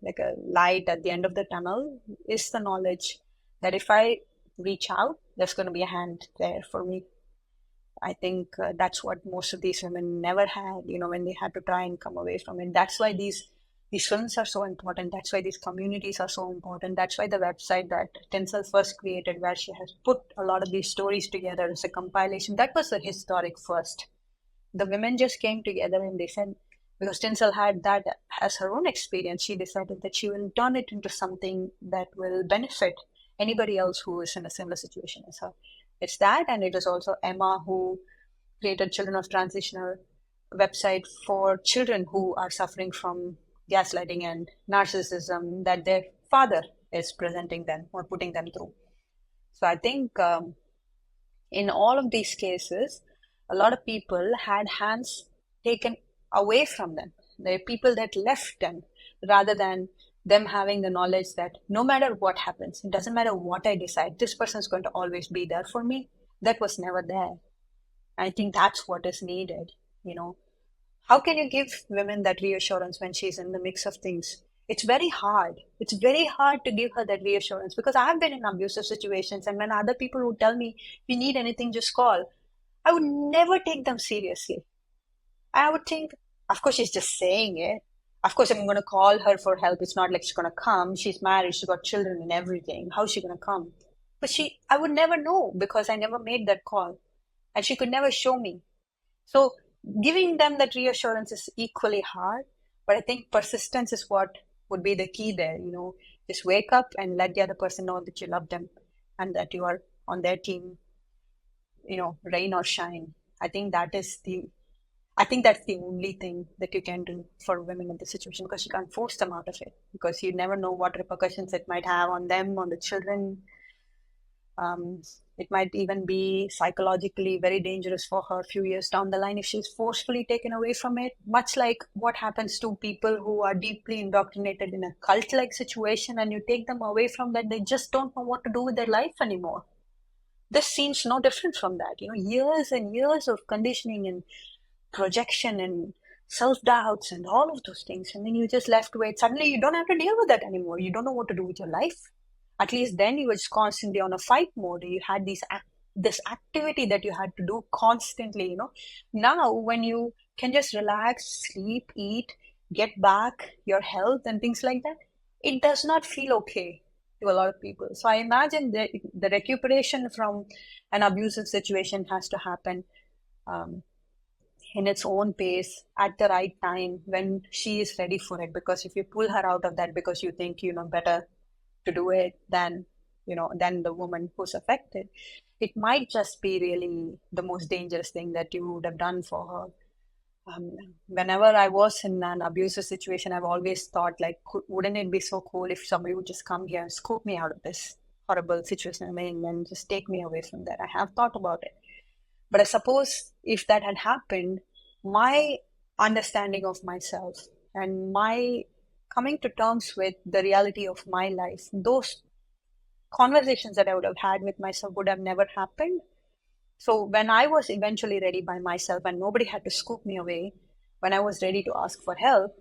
Speaker 1: like a light at the end of the tunnel is the knowledge that if I reach out, there's going to be a hand there for me. I think that's what most of these women never had, when they had to try and come away from it. That's why these films are so important. That's why these communities are so important. That's why the website that Tinsel first created, where she has put a lot of these stories together as a compilation, that was a historic first. The women just came together and they said, because Tinsel had that as her own experience, she decided that she will turn it into something that will benefit anybody else who is in a similar situation as her. It's that, and it is also Emma who created Children of Transitional website for children who are suffering from gaslighting and narcissism that their father is presenting them or putting them through. So I think in all of these cases, a lot of people had hands taken away from them. There are people that left them rather than them having the knowledge that no matter what happens, it doesn't matter what I decide, this person is going to always be there for me. That was never there. I think that's what is needed. How can you give women that reassurance when she's in the mix of things? It's very hard. It's very hard to give her that reassurance because I've been in abusive situations, and when other people would tell me, if you need anything, just call, I would never take them seriously. I would think, of course, she's just saying it. Of course, I'm going to call her for help. It's not like she's going to come. She's married. She's got children and everything. How's she going to come? But I would never know because I never made that call. And she could never show me. So giving them that reassurance is equally hard. But I think persistence is what would be the key there. Just wake up and let the other person know that you love them and that you are on their team, rain or shine. I think that's the only thing that you can do for women in this situation because you can't force them out of it because you never know what repercussions it might have on them, on the children. It might even be psychologically very dangerous for her a few years down the line if she's forcefully taken away from it. Much like what happens to people who are deeply indoctrinated in a cult-like situation and you take them away from that, they just don't know what to do with their life anymore. This seems no different from that. Years and years of conditioning and projection and self-doubts and all of those things, and then you just left with suddenly you don't have to deal with that anymore. You don't know what to do with your life. At least then you were just constantly on a fight mode. You had this activity that you had to do constantly. Now when you can just relax, sleep, eat, get back your health and things like that, it does not feel okay to a lot of people. So I imagine the recuperation from an abusive situation has to happen um, in its own pace at the right time when she is ready for it. Because if you pull her out of that because you think you know better to do it than than the woman who's affected, it might just be really the most dangerous thing that you would have done for her. Whenever I was in an abusive situation, I've always thought, like, wouldn't it be so cool if somebody would just come here and scoop me out of this horrible situation I'm in and just take me away from that? I have thought about it. But I suppose if that had happened, my understanding of myself and my coming to terms with the reality of my life, those conversations that I would have had with myself would have never happened. So when I was eventually ready by myself and nobody had to scoop me away, when I was ready to ask for help,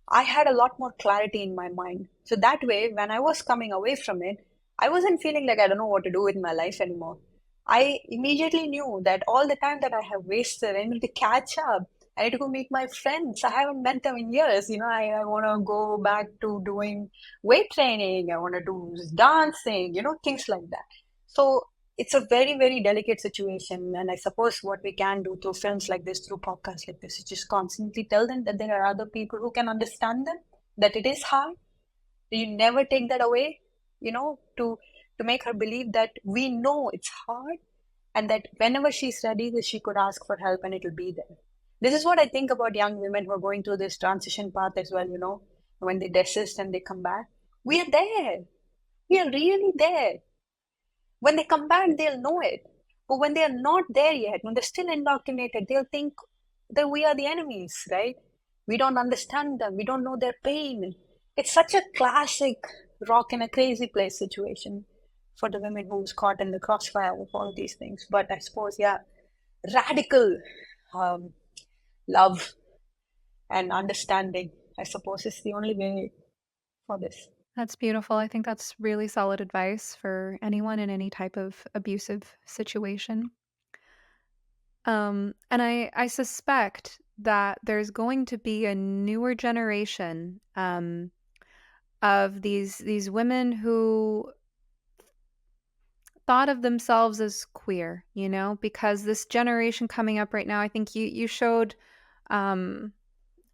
Speaker 1: I had a lot more clarity in my mind. So that way, when I was coming away from it, I wasn't feeling like I don't know what to do with my life anymore. I immediately knew that all the time that I have wasted, I need to catch up. I need to go meet my friends. I haven't met them in years. I want to go back to doing weight training. I want to do dancing, things like that. So it's a very, very delicate situation. And I suppose what we can do through films like this, through podcasts like this, is just constantly tell them that there are other people who can understand them, that it is hard. You never take that away, to make her believe that we know it's hard and that whenever she's ready, that she could ask for help and it'll be there. This is what I think about young women who are going through this transition path as well, when they desist and they come back. We are there. We are really there. When they come back, they'll know it. But when they're not there yet, when they're still indoctrinated, they'll think that we are the enemies, right? We don't understand them. We don't know their pain. It's such a classic rock in a crazy place situation for the women who's caught in the crossfire of all these things. But I suppose, yeah, radical um, love and understanding, I suppose, is the only way for this.
Speaker 3: That's beautiful. I think that's really solid advice for anyone in any type of abusive situation. And I suspect that there's going to be a newer generation of these women who thought of themselves as queer, because this generation coming up right now, I think you showed um,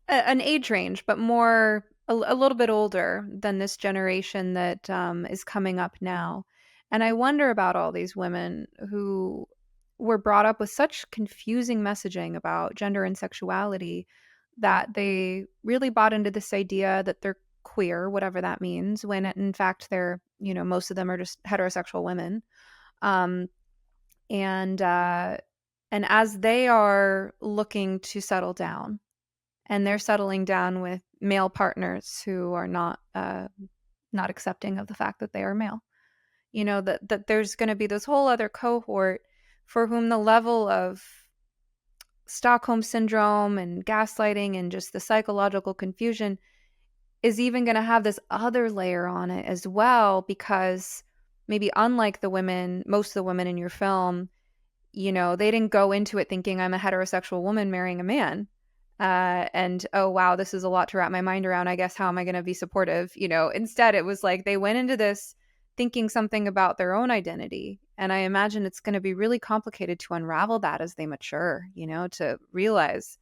Speaker 3: an age range, but more a little bit older than this generation that is coming up now. And I wonder about all these women who were brought up with such confusing messaging about gender and sexuality that they really bought into this idea that they're queer, whatever that means, when in fact they're, most of them are just heterosexual women. Um, and and as they are looking to settle down, and they're settling down with male partners who are not accepting of the fact that they are male. That there's going to be this whole other cohort for whom the level of Stockholm syndrome and gaslighting and just the psychological confusion is even going to have this other layer on it as well, because maybe unlike most of the women in your film, they didn't go into it thinking I'm a heterosexual woman marrying a man. And oh wow, this is a lot to wrap my mind around. I guess how am I going to be supportive? Instead it was like they went into this thinking something about their own identity. And I imagine it's going to be really complicated to unravel that as they mature, to realize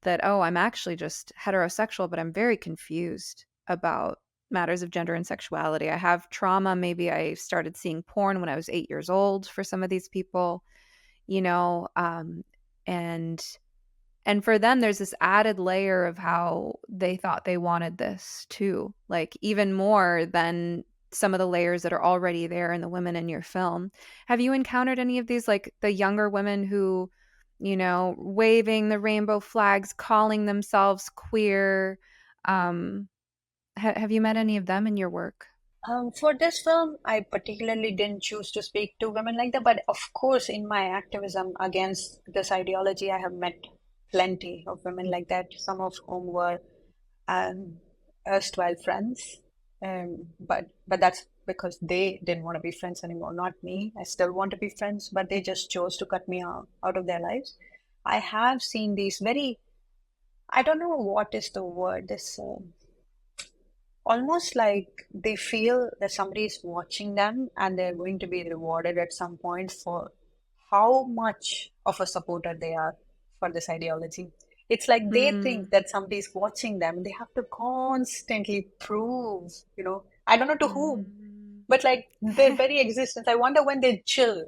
Speaker 3: that, oh, I'm actually just heterosexual, but I'm very confused about matters of gender and sexuality. I have trauma. Maybe I started seeing porn when I was 8 years old for some of these people, you know, um, and and for them, there's this added layer of how they thought they wanted this too, like even more than some of the layers that are already there in the women in your film. Have you encountered any of these, like the younger women who, waving the rainbow flags, calling themselves queer? Have you met any of them in your work?
Speaker 1: For this film, I particularly didn't choose to speak to women like that, but of course, in my activism against this ideology, I have met plenty of women like that, some of whom were um, erstwhile friends. But that's because they didn't want to be friends anymore, not me. I still want to be friends, but they just chose to cut me out of their lives. I have seen these very I don't know what is the word. This almost like they feel that somebody is watching them and they're going to be rewarded at some point for how much of a supporter they are for this ideology. It's like they
Speaker 3: Hmm.
Speaker 1: think that somebody is watching them. They have to constantly prove, I don't know to whom,
Speaker 3: Mm.
Speaker 1: but like their very existence. I wonder when they chill.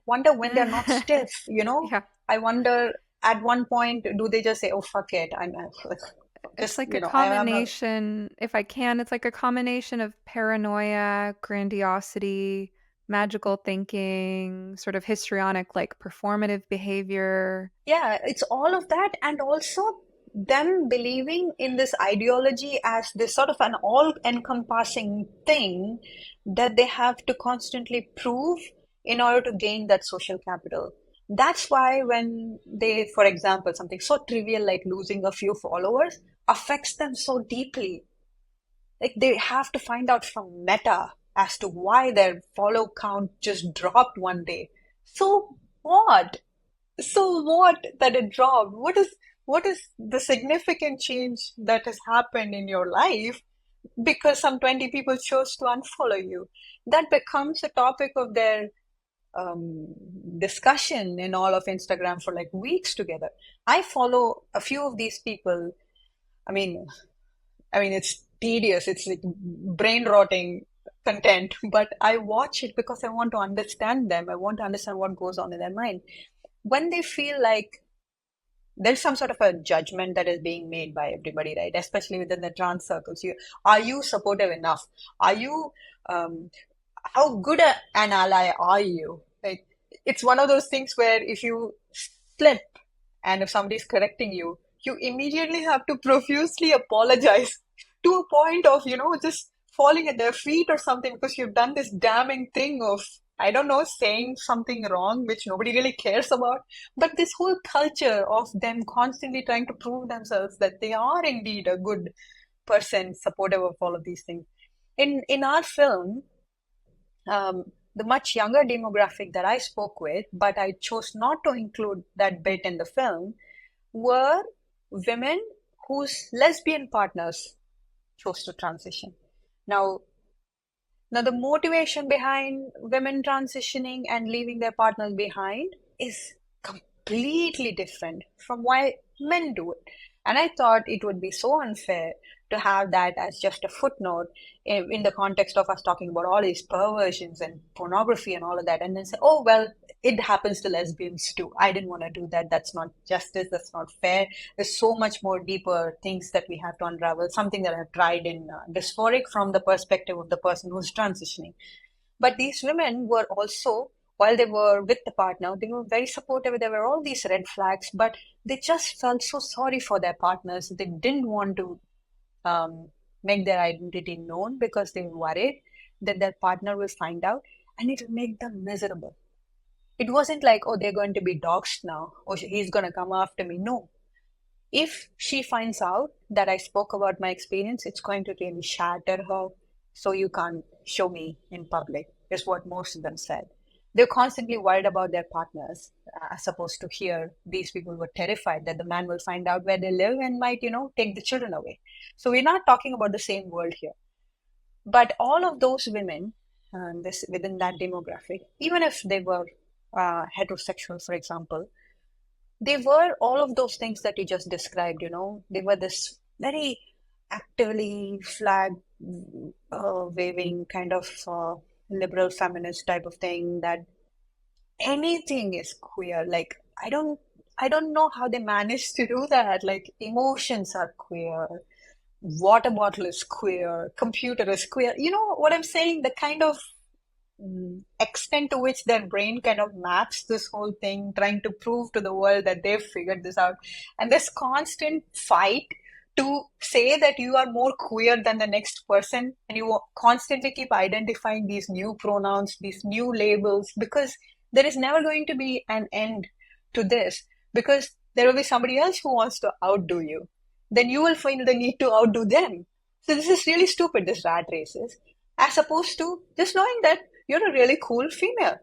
Speaker 1: Wonder when they're not stiff.
Speaker 3: Yeah.
Speaker 1: I wonder at one point, do they just say, "Oh, fuck it, I'm
Speaker 3: It's
Speaker 1: just,
Speaker 3: like a
Speaker 1: I'm a."
Speaker 3: combination, if I can, it's like a combination of paranoia, grandiosity, magical thinking, sort of histrionic, like performative behavior.
Speaker 1: Yeah, it's all of that, and also them believing in this ideology as this sort of an all-encompassing thing that they have to constantly prove in order to gain that social capital. That's why when they, for example, something so trivial like losing a few followers affects them so deeply. Like they have to find out from Meta as to why their follow count just dropped one day. So what? So what that it dropped? What is the significant change that has happened in your life because some 20 people chose to unfollow you? That becomes a topic of their um, discussion in all of Instagram for like weeks together. I follow a few of these people. I mean, it's tedious. It's like brain rotting content, but I watch it because I want to understand them. I want to understand what goes on in their mind when they feel like there's some sort of a judgment that is being made by everybody, right? Especially within the trans circles. Are you supportive enough? Are you how good an ally are you? Like it's one of those things where if you slip and if somebody's correcting you, you immediately have to profusely apologize to a point of, just falling at their feet or something because you've done this damning thing of, I don't know, saying something wrong, which nobody really cares about. But this whole culture of them constantly trying to prove themselves that they are indeed a good person, supportive of all of these things. In our film, the much younger demographic that I spoke with, but I chose not to include that bit in the film, were women whose lesbian partners chose to transition. Now, now, the motivation behind women transitioning and leaving their partners behind is completely different from why men do it. And I thought it would be so unfair to have that as just a footnote in the context of us talking about all these perversions and pornography and all of that, and then say, oh, well, it happens to lesbians too. I didn't want to do that. That's not justice. That's not fair. There's so much more deeper things that we have to unravel. Something that I've tried in Dysphoric from the perspective of the person who's transitioning. But these women were also, while they were with the partner, they were very supportive. There were all these red flags, but they just felt so sorry for their partners. They didn't want to um, make their identity known because they were worried that their partner will find out and it will make them miserable. It wasn't like, oh, they're going to be doxxed now, or he's going to come after me. No. If she finds out that I spoke about my experience, it's going to really shatter her. So you can't show me in public, is what most of them said. They're constantly worried about their partners, as opposed to here, these people were terrified that the man will find out where they live and might, take the children away. So we're not talking about the same world here. But all of those women, this within that demographic, even if they were heterosexual, for example, they were all of those things that you just described. They were this very actively flag waving kind of liberal feminist type of thing that anything is queer. Like I don't know how they managed to do that. Like emotions are queer, water bottle is queer, computer is queer. You know what I'm saying? The kind of extent to which their brain kind of maps this whole thing, trying to prove to the world that they've figured this out. And this constant fight to say that you are more queer than the next person, and you constantly keep identifying these new pronouns, these new labels, because there is never going to be an end to this, because there will be somebody else who wants to outdo you. Then you will feel the need to outdo them. So this is really stupid, this rat race is, as opposed to just knowing that you're a really cool female.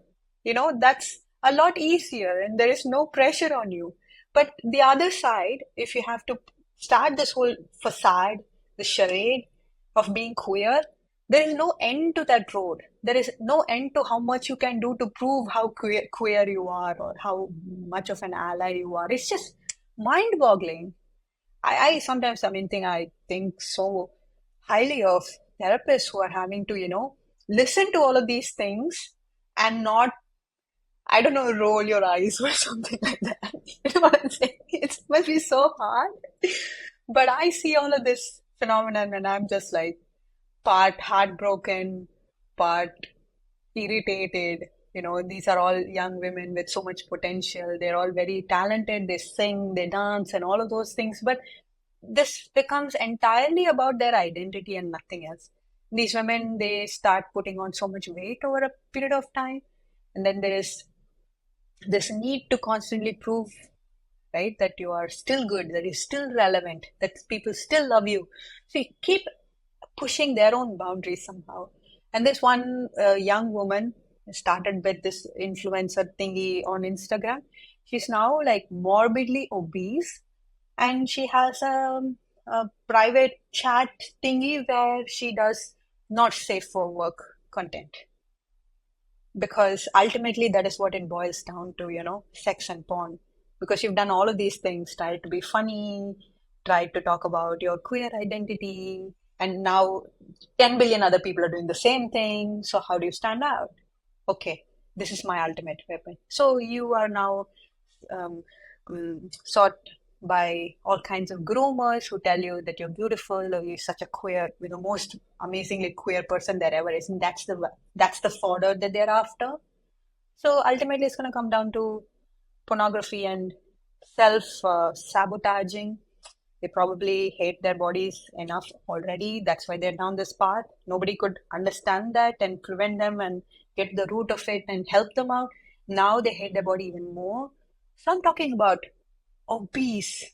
Speaker 1: That's a lot easier and there is no pressure on you. But the other side, if you have to start this whole facade, the charade of being queer, there is no end to that road. There is no end to how much you can do to prove how queer you are or how much of an ally you are. It's just mind-boggling. I sometimes, I think so highly of therapists who are having to, listen to all of these things and not, I don't know, roll your eyes or something like that. You know what I'm saying? It must be so hard. But I see all of this phenomenon and I'm just like part heartbroken, part irritated. These are all young women with so much potential. They're all very talented. They sing, they dance, and all of those things. But this becomes entirely about their identity and nothing else. These women, they start putting on so much weight over a period of time. And then there is this need to constantly prove, right, that you are still good, that you're still relevant, that people still love you. So you keep pushing their own boundaries somehow. And this one young woman started with this influencer thingy on Instagram. She's now like morbidly obese, and she has a private chat thingy where she does not safe for work content, because ultimately that is what it boils down to, sex and porn. Because you've done all of these things, tried to be funny, tried to talk about your queer identity, and now 10 billion other people are doing the same thing. So how do you stand out? Okay, this is my ultimate weapon. So you are now um, sought by all kinds of groomers who tell you that you're beautiful or you're such a queer, the most amazingly queer person there ever is, and that's the fodder that they're after. So ultimately, it's going to come down to pornography and self sabotaging. They probably hate their bodies enough already. That's why they're down this path. Nobody could understand that and prevent them and get the root of it and help them out. Now they hate their body even more. So I'm talking about obese.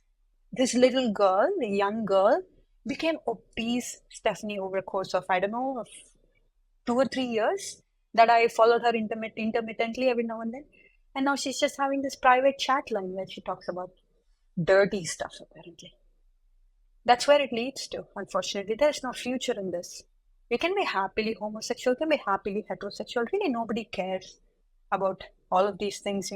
Speaker 1: This little girl, a young girl, became obese, Stephanie, over a course of, I don't know, of 2 or 3 years that I followed her intermittently every now and then. And now she's just having this private chat line where she talks about dirty stuff, apparently. That's where it leads to, unfortunately. There's no future in this. You can be happily homosexual, you can be happily heterosexual. Really, nobody cares about all of these things.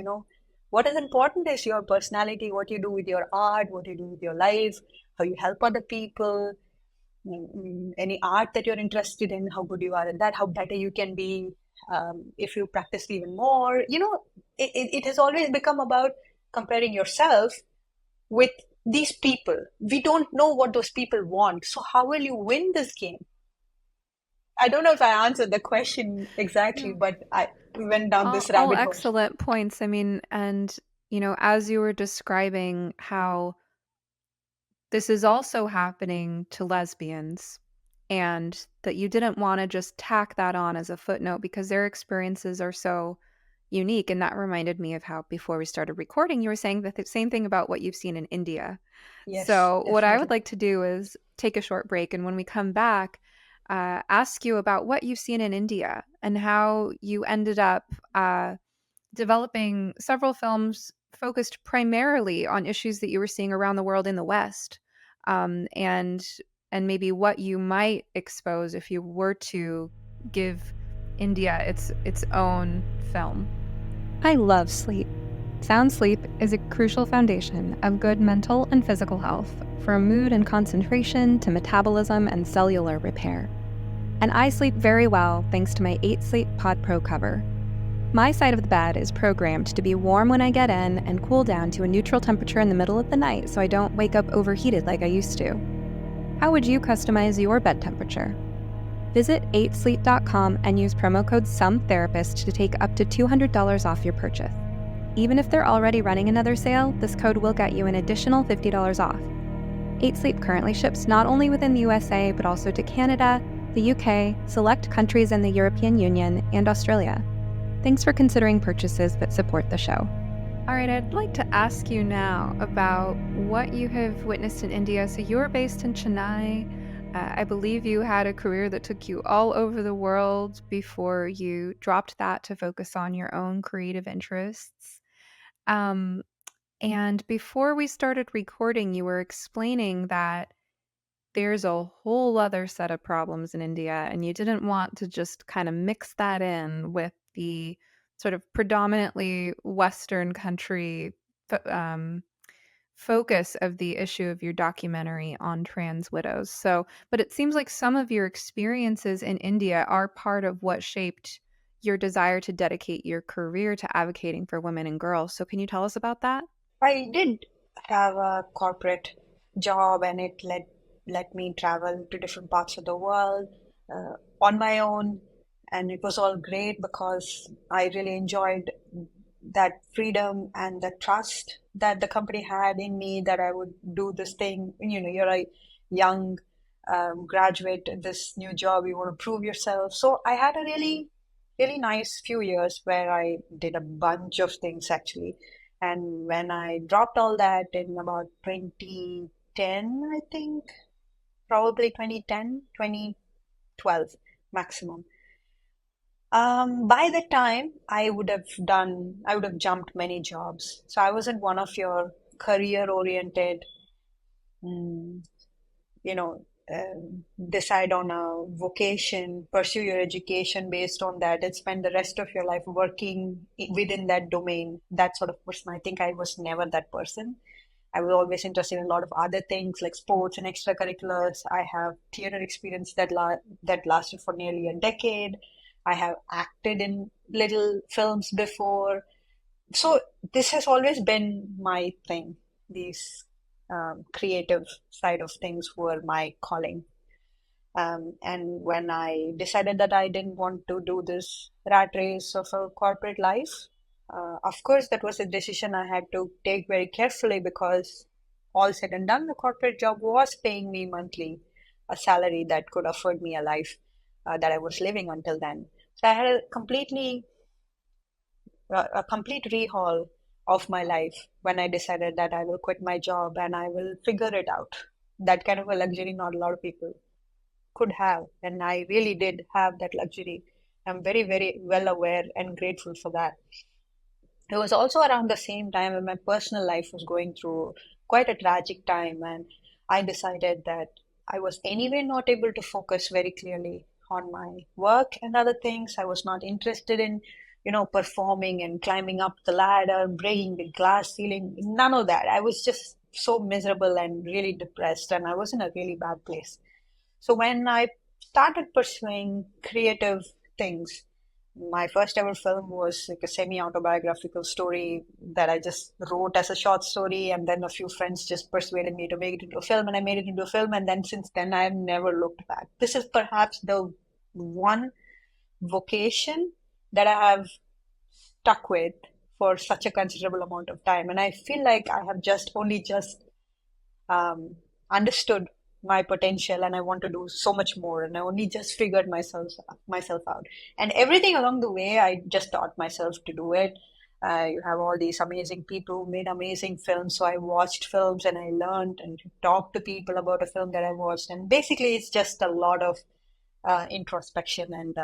Speaker 1: What is important is your personality, what you do with your art, what you do with your life, how you help other people, any art that you're interested in, how good you are at that, how better you can be if you practice even more. It has always become about comparing yourself with these people. We don't know what those people want. So, how will you win this game? I don't know if I answered the question exactly,
Speaker 3: Yeah.
Speaker 1: but I went down this
Speaker 3: All
Speaker 1: rabbit hole.
Speaker 3: excellent points. And as you were describing how this is also happening to lesbians, and that you didn't want to just tack that on as a footnote because their experiences are so unique. And that reminded me of how before we started recording, you were saying the same thing about what you've seen in India.
Speaker 1: Yes,
Speaker 3: So, what I would
Speaker 1: definitely.
Speaker 3: like to do is take a short break. And when we come back, ask you about what you've seen in India and how you ended up developing several films focused primarily on issues that you were seeing around the world in the West, um, and and maybe what you might expose if you were to give India its own film. I love sleep. Sound sleep is a crucial foundation of good mental and physical health, from mood and concentration to metabolism and cellular repair. And I sleep very well thanks to my 8 Sleep Pod Pro cover. My side of the bed is programmed to be warm when I get in and cool down to a neutral temperature in the middle of the night so I don't wake up overheated like I used to. How would you customize your bed temperature? Visit 8sleep.com and use promo code SOMETHERAPIST to take up to $200 off your purchase. Even if they're already running another sale, this code will get you an additional $50 off. 8Sleep currently ships not only within the USA, but also to Canada, the UK, select countries in the European Union, and Australia. Thanks for considering purchases that support the show. All right, I'd like to ask you now about what you have witnessed in India. So you're based in Chennai. I believe you had a career that took you all over the world before you dropped that to focus on your own creative interests. Um, And before we started recording, you were explaining that there's a whole other set of problems in India, and you didn't want to just kind of mix that in with the sort of predominantly Western country focus of the issue of your documentary on trans widows. So, but it seems like some of your experiences in India are part of what shaped your desire to dedicate your career to advocating for women and girls. So, can you tell us about that?
Speaker 1: I did have a corporate job, and it let me travel to different parts of the world on my own, and it was all great because I really enjoyed that freedom and the trust that the company had in me that I would do this thing. You're a young graduate in this new job, you want to prove yourself. So I had a really nice few years where I did a bunch of things actually. And when I dropped all that in about 2010, I think, probably 2010, 2012 maximum. By the time I would have jumped many jobs. So I wasn't one of your career oriented, mm, you know, decide on a vocation, pursue your education based on that, and spend the rest of your life working within that domain. That sort of person. I think I was never that person. I was always interested in a lot of other things like sports and extracurriculars. I have theater experience that lasted for nearly a decade. I have acted in little films before. So this has always been my thing. These creative side of things were my calling. And when I decided that I didn't want to do this rat race of a corporate life, of course, that was a decision I had to take very carefully because all said and done, the corporate job was paying me monthly a salary that could afford me a life that I was living until then. So I had a complete rehaul of my life when I decided that I will quit my job and I will figure it out. That kind of a luxury not a lot of people could have, and I really did have that luxury. I'm very well aware and grateful for that. It was also around the same time when my personal life was going through quite a tragic time, and I decided that I was anyway not able to focus very clearly on my work and other things. I was not interested in, performing and climbing up the ladder, breaking the glass ceiling, none of that. I was just so miserable and really depressed, and I was in a really bad place. So when I started pursuing creative things, my first ever film was like a semi-autobiographical story that I just wrote as a short story, and then a few friends just persuaded me to make it into a film, and I made it into a film, and then since then I have never looked back. This is perhaps the one vocation that I have stuck with for such a considerable amount of time, and I feel like I have just um, understood my potential and I want to do so much more, and I only just figured myself out, and everything along the way I just taught myself to do it. You have all these amazing people who made amazing films, so I watched films and I learned and talked to people about a film that I watched, and basically it's just a lot of introspection and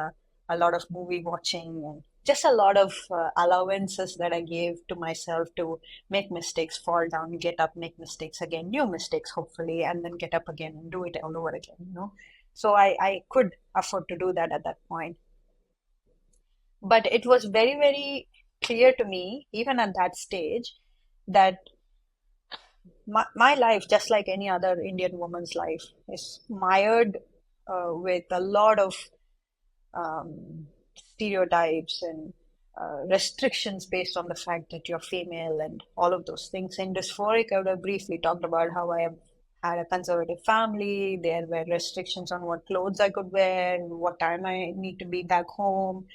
Speaker 1: a lot of movie watching and just a lot of allowances that I gave to myself to make mistakes, fall down, get up, make mistakes again, new mistakes, hopefully, and then get up again and do it all over again. So I could afford to do that at that point. But it was very clear to me, even at that stage, that my life, just like any other Indian woman's life, is mired with a lot of stereotypes and restrictions based on the fact that you're female and all of those things. In Dysphoric, I would have briefly talked about how I have had a conservative family. There were restrictions on what clothes I could wear, and what time I need to be back home,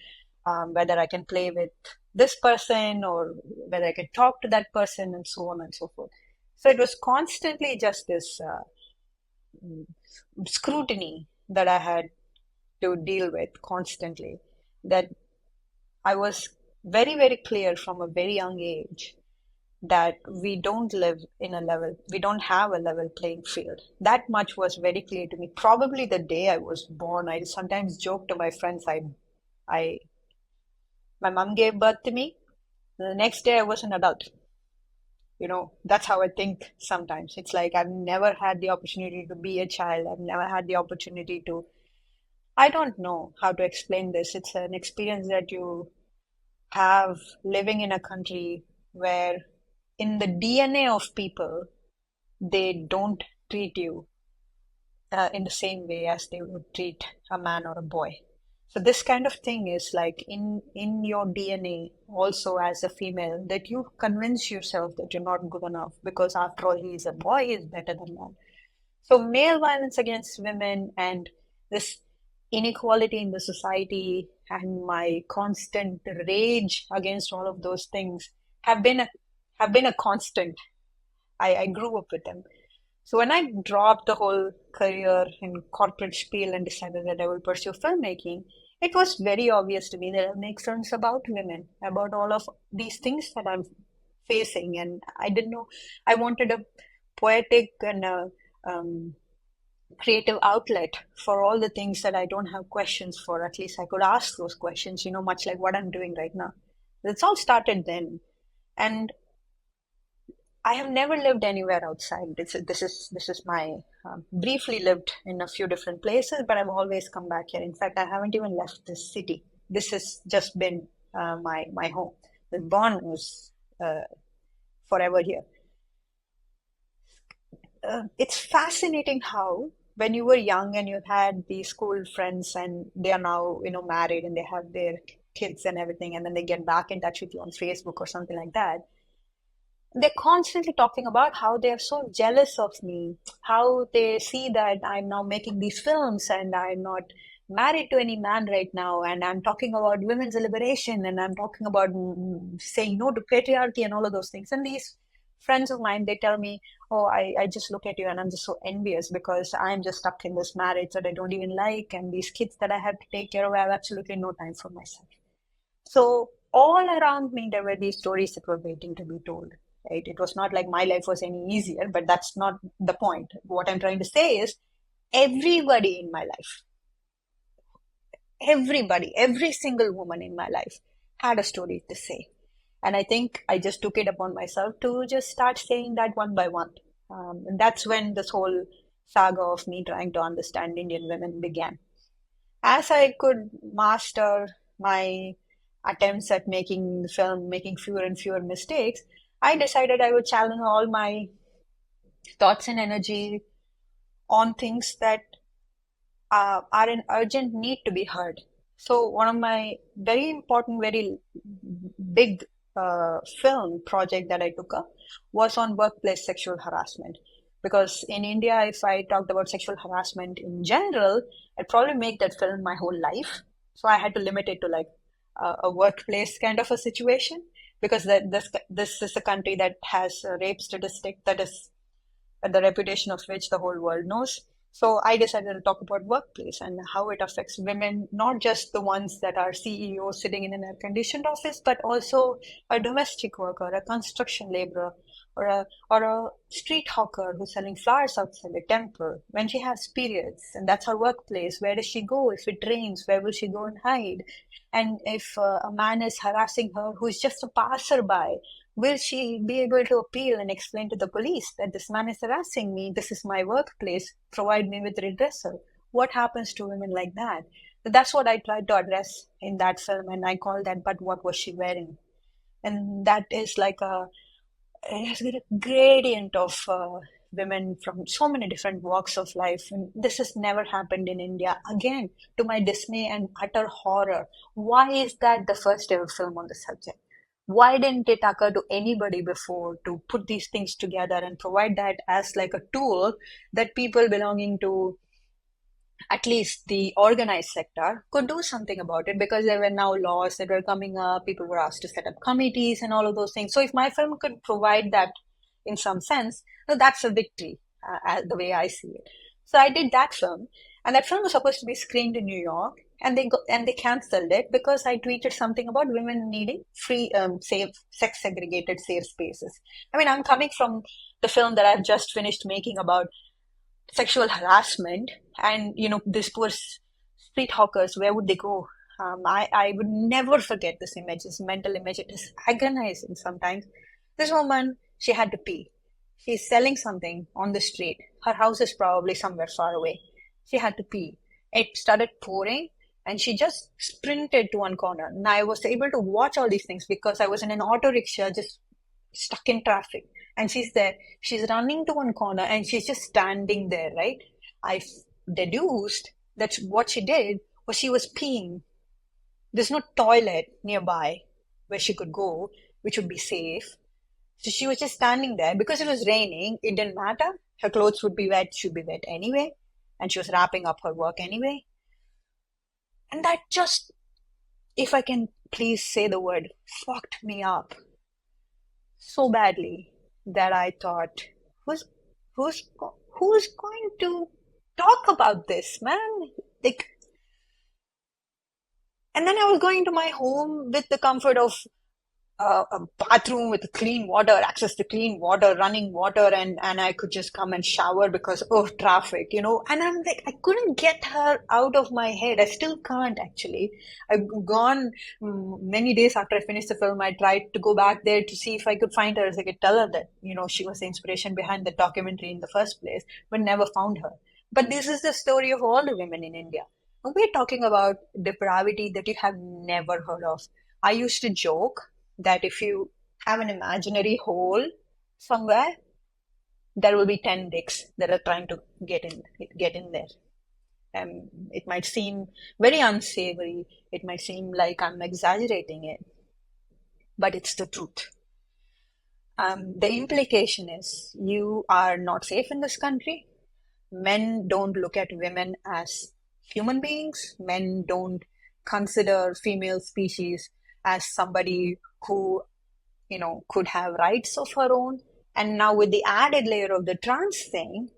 Speaker 1: whether I can play with this person or whether I can talk to that person, and so on and so forth. So it was constantly just this scrutiny that I had to deal with constantly, that I was very clear from a very young age that we don't live in a level, we don't have a level playing field. That much was very clear to me. Probably the day I was born, I sometimes joke to my friends, I, my mom gave birth to me. The next day I was an adult. That's how I think sometimes. It's like I've never had the opportunity to be a child. I've never had the opportunity to, I don't know how to explain this. It's an experience that you have living in a country where in the DNA of people, they don't treat you in the same way as they would treat a man or a boy. So this kind of thing is like in your DNA also as a female, that you convince yourself that you're not good enough because after all he is a boy, he is better than man. So male violence against women and this inequality in the society and my constant rage against all of those things have been a constant. I grew up with them. So when I dropped the whole career in corporate spiel and decided that I will pursue filmmaking, it was very obvious to me that I'll make films about women, about all of these things that I'm facing. And I didn't know, I wanted a poetic and a creative outlet for all the things that I don't have questions for. At least I could ask those questions, much like what I'm doing right now. It's all started then. And I have never lived anywhere outside. This is my briefly lived in a few different places, but I've always come back here. In fact, I haven't even left this city. This has just been my home. The born was forever here. It's fascinating how when you were young and you had these school friends and they are now married and they have their kids and everything, and then they get back in touch with you on Facebook or something like that, they're constantly talking about how they are so jealous of me, how they see that I'm now making these films and I'm not married to any man right now, and I'm talking about women's liberation and I'm talking about saying no to patriarchy and all of those things. And these friends of mine, they tell me, oh, I just look at you and I'm just so envious because I'm just stuck in this marriage that I don't even like, and these kids that I have to take care of, I have absolutely no time for myself. So all around me, there were these stories that were waiting to be told. Right? It was not like my life was any easier, but that's not the point. What I'm trying to say is everybody in my life, every single woman in my life had a story to say. And I think I just took it upon myself to just start saying that one by one. And that's when this whole saga of me trying to understand Indian women began. As I could master my attempts at making the film, making fewer and fewer mistakes, I decided I would channel all my thoughts and energy on things that are in urgent need to be heard. So one of my very important, very big film project that I took up was on workplace sexual harassment. Because in India, if I talked about sexual harassment in general, I'd probably make that film my whole life. So I had to limit it to like a workplace kind of a situation, because this is a country that has a rape statistic that is the reputation of which the whole world knows. So I decided to talk about workplace and how it affects women, not just the ones that are CEOs sitting in an air-conditioned office, but also a domestic worker, a construction laborer, or a street hawker who's selling flowers outside a temple when she has periods, and that's her workplace. Where does she go if it rains? Where will she go and hide? And if a man is harassing her who is just a passerby, will she be able to appeal and explain to the police that this man is harassing me? This is my workplace. Provide me with redressal. What happens to women like that? So that's what I tried to address in that film, and I call that "But What Was She Wearing?" And that is like it has got a gradient of women from so many different walks of life. And this has never happened in India. Again, to my dismay and utter horror. Why is that the first ever film on the subject? Why didn't it occur to anybody before to put these things together and provide that as like a tool that people belonging to at least the organized sector could do something about it? Because there were now laws that were coming up, people were asked to set up committees and all of those things. So if my film could provide that in some sense, that's a victory, the way I see it. So I did that film, and that film was supposed to be screened in New York, and they canceled it because I tweeted something about women needing free, safe, sex segregated safe spaces. I mean, I'm coming from the film that I've just finished making about sexual harassment, and these poor street hawkers, where would they go? I would never forget this image, this mental image. It is agonizing sometimes. This woman, She had to pee. She's selling something on the street. Her house is probably somewhere far away. She had to pee. It started pouring and she just sprinted to one corner. And I was able to watch all these things because I was in an auto rickshaw just stuck in traffic. And she's there. She's running to one corner and she's just standing there, right? I deduced that what she did was she was peeing. There's no toilet nearby where she could go, which would be safe. So she was just standing there because it was raining. It didn't matter. Her clothes would be wet. She'd be wet anyway. And she was wrapping up her work anyway. And that just, if I can please say the word, fucked me up so badly that I thought, who's who's going to talk about this, man? Like, and then I was going to my home with the comfort of a bathroom with clean water, access to clean water, running water, and I could just come and shower because of traffic, you know. And I'm like, I couldn't get her out of my head. I still can't actually. I've gone many days after I finished the film. I tried to go back there to see if I could find her, as I could tell her that, you know, she was the inspiration behind the documentary in the first place, but never found her. But this is the story of all the women in India. We're talking about depravity that you have never heard of. I used to joke that if you have an imaginary hole somewhere, there will be 10 dicks that are trying to get in there. It might seem very unsavory. It might seem like I'm exaggerating it, but it's the truth. The implication is you are not safe in this country. Men don't look at women as human beings. Men don't consider female species as somebody who, you know, could have rights of her own. And now with the added layer of the trans thing,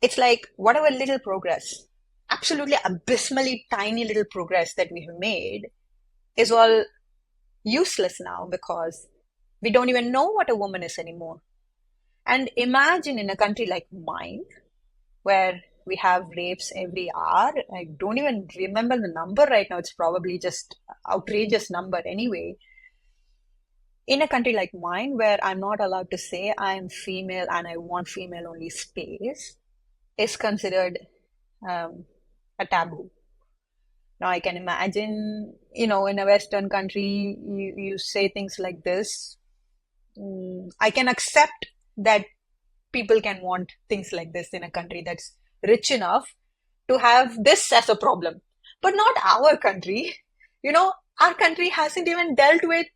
Speaker 1: it's like whatever little progress, absolutely abysmally tiny little progress that we have made is all useless now because we don't even know what a woman is anymore. And imagine in a country like mine, where we have rapes every hour. I don't even remember the number right now. It's probably just outrageous number anyway. In a country like mine, where I'm not allowed to say I'm female and I want female only space, is considered a taboo. Now I can imagine, you know, in a Western country, you say things like this. I can accept that people can want things like this in a country that's rich enough to have this as a problem, but not our country. You know, our country hasn't even dealt with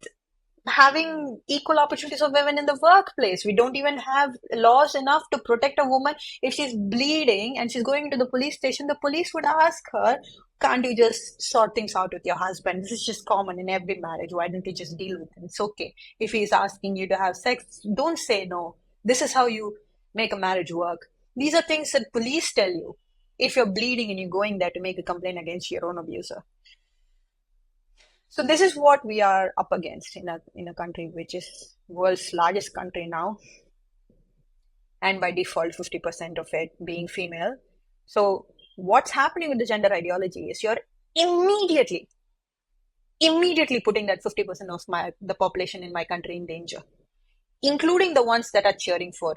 Speaker 1: having equal opportunities of women in the workplace. We don't even have laws enough to protect a woman. If she's bleeding and she's going to the police station, the police would ask her, can't you just sort things out with your husband? This is just common in every marriage. Why don't you just deal with it? It's okay. If he's asking you to have sex, don't say no. This is how you make a marriage work. These are things that police tell you if you're bleeding and you're going there to make a complaint against your own abuser. So this is what we are up against in a country which is world's largest country now, and by default 50% of it being female. So what's happening with the gender ideology is you're immediately putting that 50% of the population in my country in danger, including the ones that are cheering for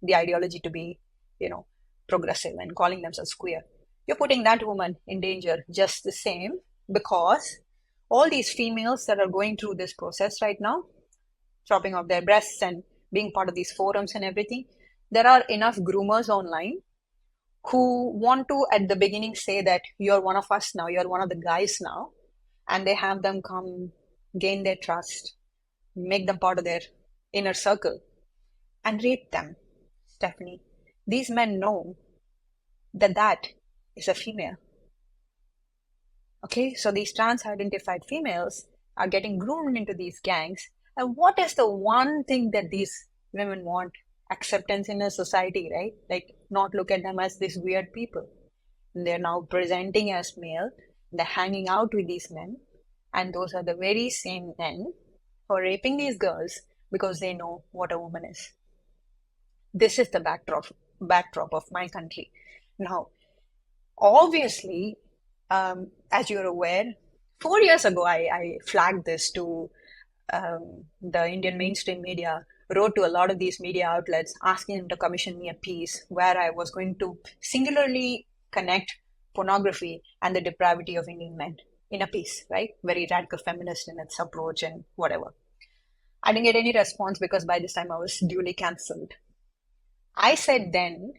Speaker 1: the ideology to be, you know, progressive and calling themselves queer. You're putting that woman in danger just the same, because all these females that are going through this process right now, chopping off their breasts and being part of these forums and everything, there are enough groomers online who want to at the beginning say that you're one of us now, you're one of the guys now, and they have them come gain their trust, make them part of their inner circle, and rape them. Stephanie, these men know that that is a female. Okay, so these trans identified females are getting groomed into these gangs. And what is the one thing that these women want? Acceptance in a society, right? Like, not look at them as these weird people. And they're now presenting as male, they're hanging out with these men, and those are the very same men who are raping these girls because they know what a woman is. This is the backdrop of my country. Now, obviously, as you're aware, 4 years ago, I flagged this to the Indian mainstream media wrote to a lot of these media outlets asking them to commission me a piece where I was going to singularly connect pornography and the depravity of Indian men in a piece, right? Very radical feminist in its approach and whatever. I didn't get any response because by this time I was duly cancelled. I said then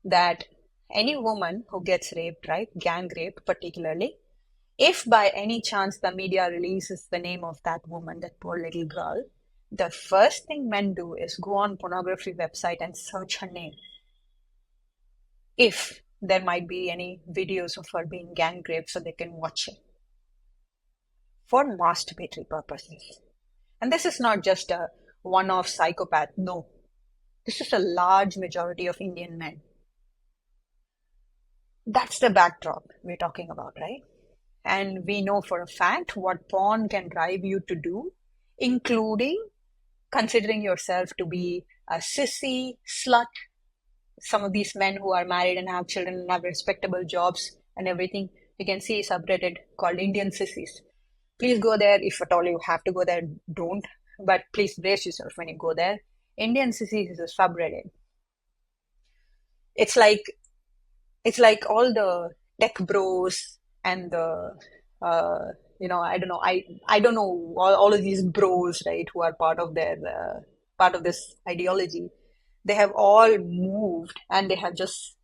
Speaker 1: that any woman who gets raped, right, gang rape particularly, if by any chance the media releases the name of that woman, that poor little girl, the first thing men do is go on pornography website and search her name. If there might be any videos of her being gang raped so they can watch it for masturbatory purposes. And this is not just a one-off psychopath, no. This is a large majority of Indian men. That's the backdrop we're talking about, right? And we know for a fact what porn can drive you to do, including considering yourself to be a sissy, slut. Some of these men who are married and have children and have respectable jobs and everything, you can see a subreddit called Indian Sissies. Please go there. If at all you have to go there, don't. But please brace yourself when you go there. Indian Sissies is a subreddit. It's like all the tech bros and the I don't know, I don't know, all of these bros, right, who are part of their part of this ideology. They have all moved and they have just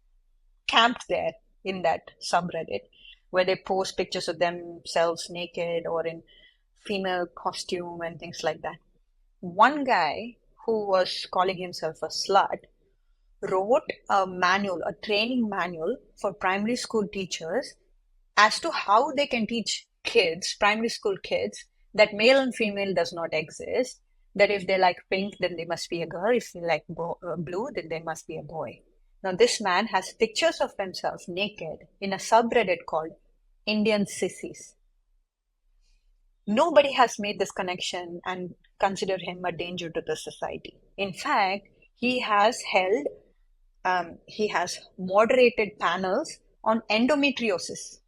Speaker 1: camped there in that subreddit where they post pictures of themselves naked or in female costume and things like that. One guy who was calling himself a slut wrote a manual, a training manual for primary school teachers as to how they can teach kids, primary school kids, that male and female does not exist, that if they like pink, then they must be a girl, if they like blue, then they must be a boy. Now, this man has pictures of himself naked in a subreddit called Indian Sissies. Nobody has made this connection and considered him a danger to the society. In fact, he has moderated panels on endometriosis.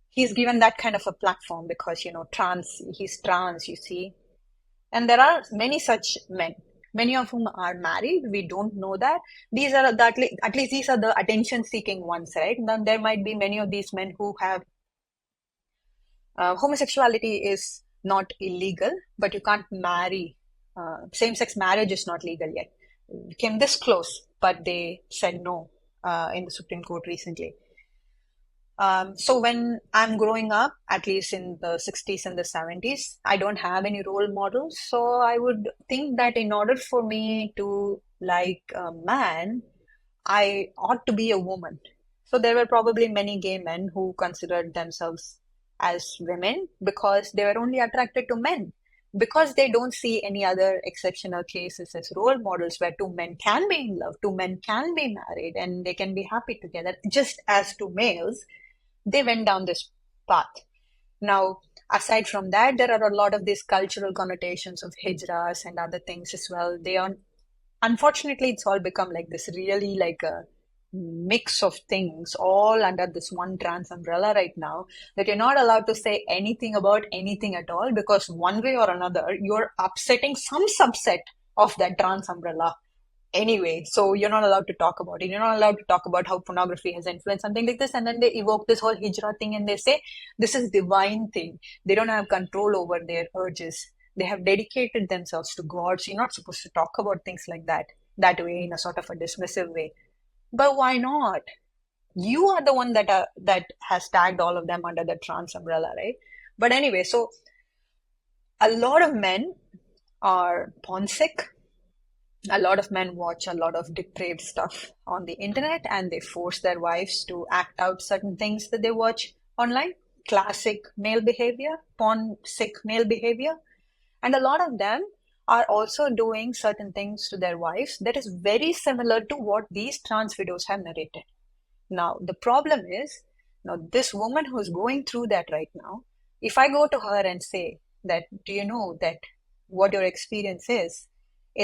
Speaker 1: He's given that kind of a platform because, he's trans, you see. And there are many such men, many of whom are married. We don't know that. These are at least these are the attention-seeking ones, right? Then there might be many of these men who have homosexuality is not illegal, but you can't marry. Same-sex marriage is not legal yet. It came this close, but they said no in the Supreme Court recently. So when I'm growing up, at least in the 60s and the 70s, I don't have any role models. So I would think that in order for me to like a man, I ought to be a woman. So there were probably many gay men who considered themselves as women because they were only attracted to men, because they don't see any other exceptional cases as role models where two men can be in love, two men can be married, and they can be happy together, just as two males. They went down this path. Now, aside from that, there are a lot of these cultural connotations of hijras and other things as well. Unfortunately, it's all become like this really like a mix of things all under this one trans umbrella right now, that you're not allowed to say anything about anything at all because one way or another, you're upsetting some subset of that trans umbrella. Anyway, so you're not allowed to talk about it. You're not allowed to talk about how pornography has influenced something like this. And then they evoke this whole hijra thing and they say, this is divine thing. They don't have control over their urges. They have dedicated themselves to God. So you're not supposed to talk about things like that way, in a sort of a dismissive way. But why not? You are the one that has tagged all of them under the trans umbrella, right? But anyway, so a lot of men are porn sick. A lot of men watch a lot of depraved stuff on the internet and they force their wives to act out certain things that they watch online. Classic male behavior, porn sick male behavior. And a lot of them are also doing certain things to their wives that is very similar to what these trans widows have narrated. Now, the problem is, now this woman who's going through that right now, if I go to her and say that, do you know that what your experience is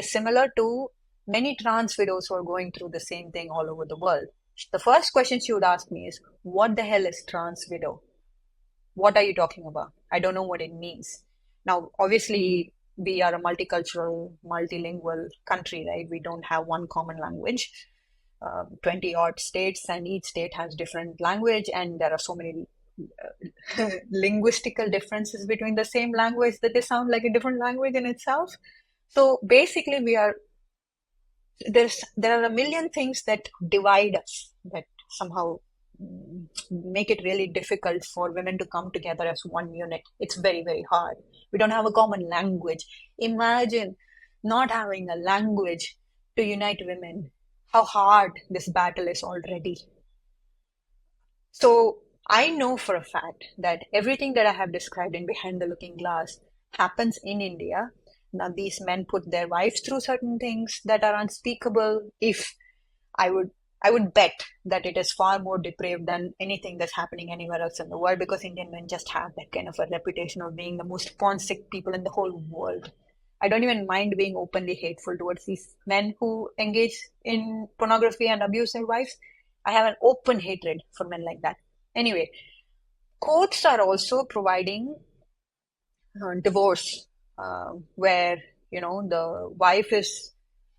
Speaker 1: similar to many trans widows who are going through the same thing all over the world. The first question she would ask me is, what the hell is trans widow? What are you talking about? I don't know what it means. Now, obviously, we are a multicultural, multilingual country, right? We don't have one common language. 20 odd states, and each state has different language, and there are so many linguistical differences between the same language that they sound like a different language in itself. So basically, there are a million things that divide us, that somehow make it really difficult for women to come together as one unit. It's very, very hard. We don't have a common language. Imagine not having a language to unite women. How hard this battle is already. So I know for a fact that everything that I have described in Behind the Looking Glass happens in India. Now, these men put their wives through certain things that are unspeakable. If I would, I would bet that it is far more depraved than anything that's happening anywhere else in the world, because Indian men just have that kind of a reputation of being the most porn sick people in the whole world. I don't even mind being openly hateful towards these men who engage in pornography and abuse their wives. I have an open hatred for men like that. Anyway, courts are also providing divorce, where the wife is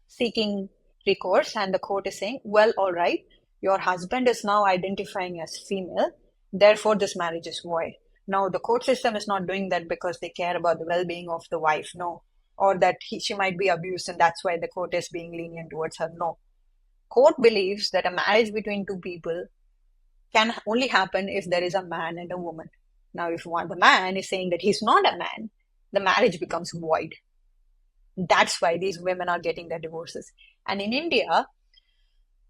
Speaker 1: seeking recourse, and the court is saying, well, all right, your husband is now identifying as female, therefore this marriage is void. Now the court system is not doing that because they care about the well-being of the wife, no, or that she might be abused and that's why the court is being lenient towards her, no. Court believes that a marriage between two people can only happen if there is a man and a woman. Now, if the man is saying that he's not a man, the marriage becomes void. That's why these women are getting their divorces. And in India,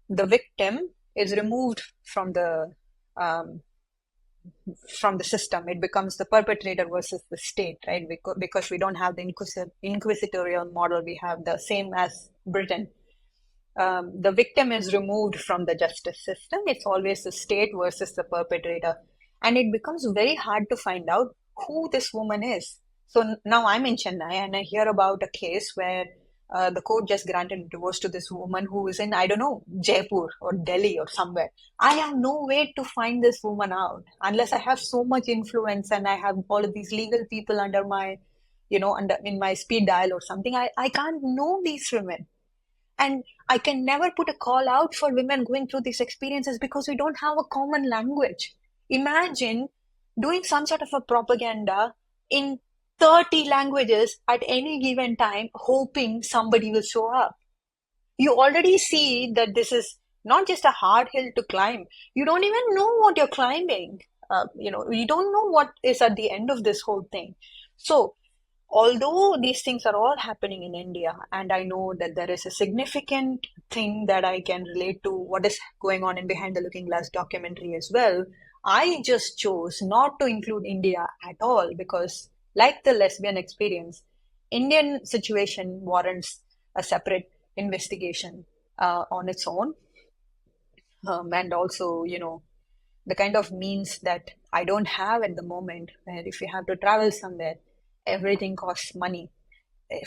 Speaker 1: the victim is removed um, from the system. It becomes the perpetrator versus the state, right? Because we don't have the inquisitorial model. We have the same as Britain. The victim is removed from the justice system. It's always the state versus the perpetrator. And it becomes very hard to find out who this woman is. So now I'm in Chennai and I hear about a case where the court just granted divorce to this woman who is in, I don't know, Jaipur or Delhi or somewhere. I have no way to find this woman out unless I have so much influence and I have all of these legal people under my, in my speed dial or something. I can't know these women. And I can never put a call out for women going through these experiences because we don't have a common language. Imagine doing some sort of a propaganda in 30 languages at any given time, hoping somebody will show up. You already see that this is not just a hard hill to climb. You don't even know what you're climbing. You don't know what is at the end of this whole thing. So, although these things are all happening in India, and I know that there is a significant thing that I can relate to what is going on in Behind the Looking Glass documentary as well, I just chose not to include India at all because, like the lesbian experience, Indian situation warrants a separate investigation on its own. And also, the kind of means that I don't have at the moment, where if you have to travel somewhere, everything costs money.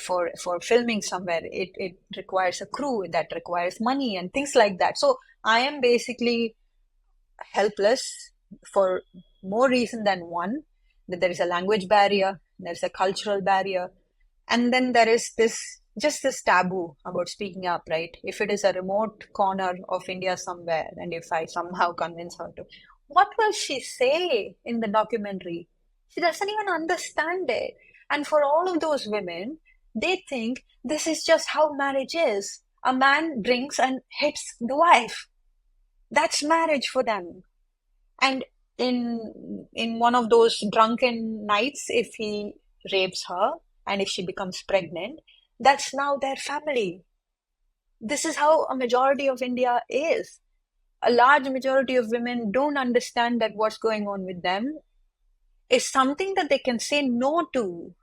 Speaker 1: For filming somewhere, it requires a crew that requires money and things like that. So I am basically helpless for more reason than one, that there is a language barrier, there's a cultural barrier, and then there is this taboo about speaking up, right? If it is a remote corner of India somewhere, and if I somehow convince her to, what will she say in the documentary? She doesn't even understand it. And for all of those women, they think this is just how marriage is. A man drinks and hits the wife. That's marriage for them. And in one of those drunken nights, if he rapes her and if she becomes pregnant, that's now their family. This is how a majority of India is. A large majority of women don't understand that what's going on with them is something that they can say no to.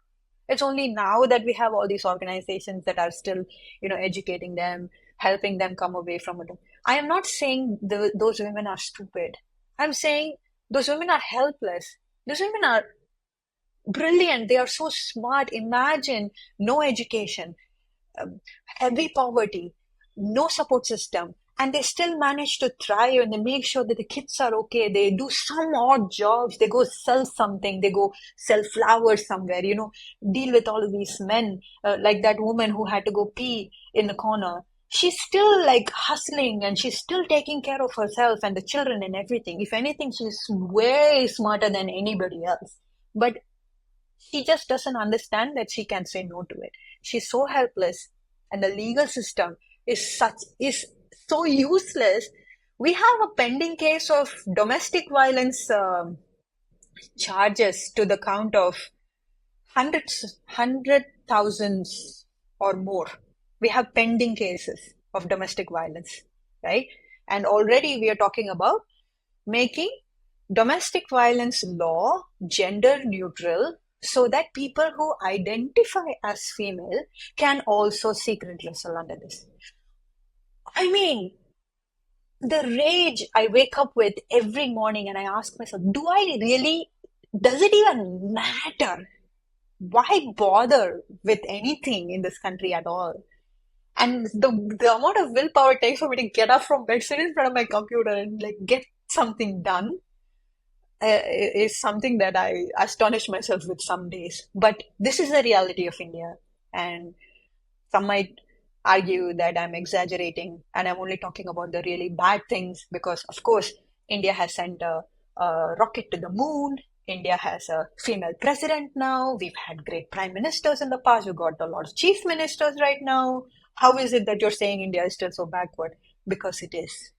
Speaker 1: It's only now that we have all these organizations that are still, educating them, helping them come away from it. I am not saying those women are stupid. I'm saying those women are helpless. Those women are brilliant. They are so smart. Imagine no education, heavy poverty, no support system, and they still manage to thrive, and they make sure that the kids are okay. They do some odd jobs. They go sell something. They go sell flowers somewhere, deal with all of these men, like that woman who had to go pee in the corner. She's still like hustling, and she's still taking care of herself and the children and everything. If anything, she's way smarter than anybody else. But she just doesn't understand that she can say no to it. She's so helpless, and the legal system is so useless. We have a pending case of domestic violence charges to the count of hundred thousands or more. We have pending cases of domestic violence, right? And already we are talking about making domestic violence law gender neutral so that people who identify as female can also seek redressal under this. I mean, the rage I wake up with every morning, and I ask myself, does it even matter? Why bother with anything in this country at all? And the amount of willpower it takes for me to get up from bed, sit in front of my computer, and like get something done is something that I astonish myself with some days. But this is the reality of India, and some might argue that I'm exaggerating and I'm only talking about the really bad things because, of course, India has sent a rocket to the moon. India has a female president now. We've had great prime ministers in the past. We've got a lot of chief ministers right now. How is it that you're saying India is still so backward? Because it is.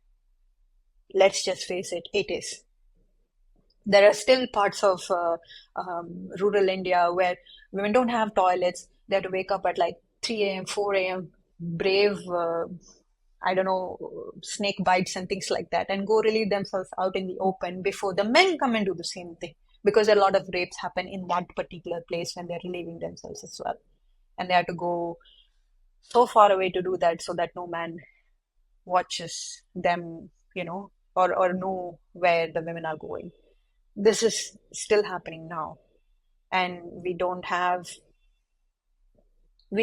Speaker 1: Let's just face it, it is. There are still parts of rural India where women don't have toilets. They have to wake up at like 3 a.m., 4 a.m., brave, I don't know, snake bites and things like that, and go relieve themselves out in the open before the men come and do the same thing. Because a lot of rapes happen in that particular place when they're relieving themselves as well. And they have to go so far away to do that so that no man watches them, or know where the women are going. This is still happening now, and we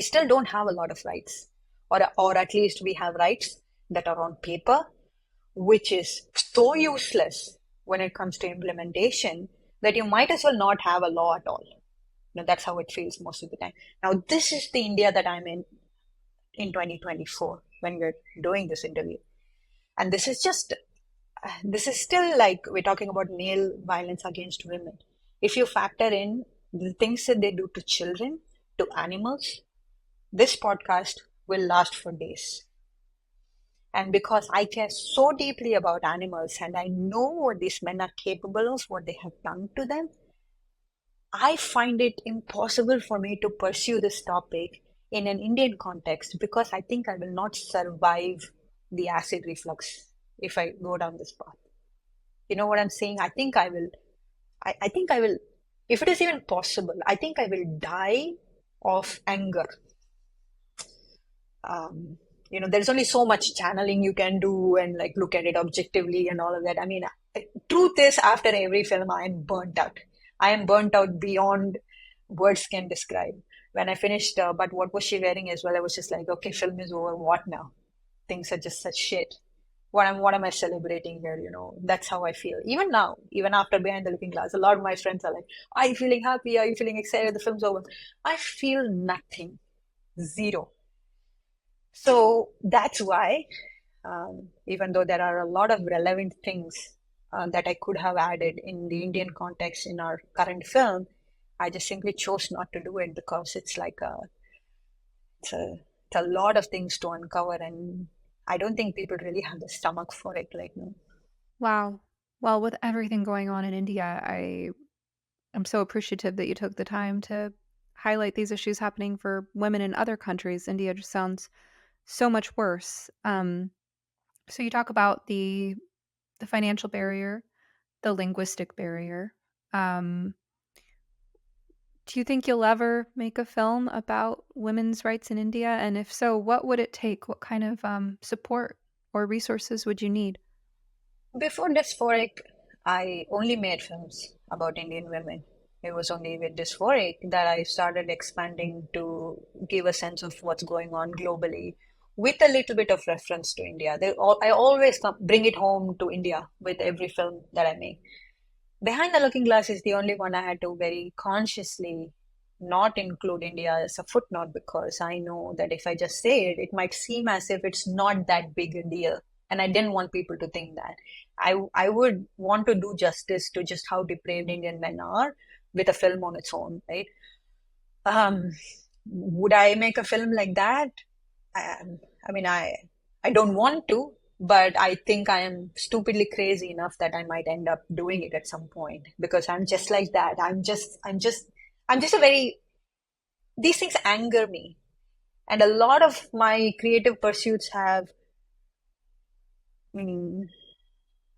Speaker 1: still don't have a lot of rights, or at least we have rights that are on paper, which is so useless when it comes to implementation that you might as well not have a law at all. That's how it feels most of the time. Now, this is the India that I'm in 2024 when we're doing this interview, and this is still like we're talking about male violence against women. If you factor in the things that they do to children, to animals, this podcast will last for days. And because I care so deeply about animals and I know what these men are capable of, what they have done to them, I find it impossible for me to pursue this topic in an Indian context because I think I will not survive the acid reflux if I go down this path. You know what I'm saying? I think I will, I think I will, if it is even possible, I think I will die of anger. There's only so much channeling you can do and like look at it objectively and all of that. I mean, truth is, after every film, I am burnt out. I am burnt out beyond words can describe. When I finished, but what was she wearing as well? I was just like, okay, film is over. What now? Things are just such shit. What am I celebrating here? That's how I feel. Even now, even after Behind the Looking Glass, a lot of my friends are like, "Are you feeling happy? Are you feeling excited? The film's over." I feel nothing, zero. So that's why, even though there are a lot of relevant things that I could have added in the Indian context in our current film, I just simply chose not to do it because it's like it's a lot of things to uncover, and I don't think people really have the stomach for it right now.
Speaker 3: Wow. Well, with everything going on in India, I am so appreciative that you took the time to highlight these issues happening for women in other countries. India just sounds so much worse. So you talk about the financial barrier, the linguistic barrier. Um, do you think you'll ever make a film about women's rights in India? And if so, what would it take? What kind of support or resources would you need?
Speaker 1: Before Dysphoric, I only made films about Indian women. It was only with Dysphoric that I started expanding to give a sense of what's going on globally, with a little bit of reference to India. I always bring it home to India with every film that I make. Behind the Looking Glass is the only one I had to very consciously not include India as a footnote, because I know that if I just say it, it might seem as if it's not that big a deal. And I didn't want people to think that. I would want to do justice to just how depraved Indian men are with a film on its own, right? Um, would I make a film like that? I mean, I don't want to, but I think I am stupidly crazy enough that I might end up doing it at some point, because I'm just like that. I'm just a very, these things anger me. And a lot of my creative pursuits have, mm,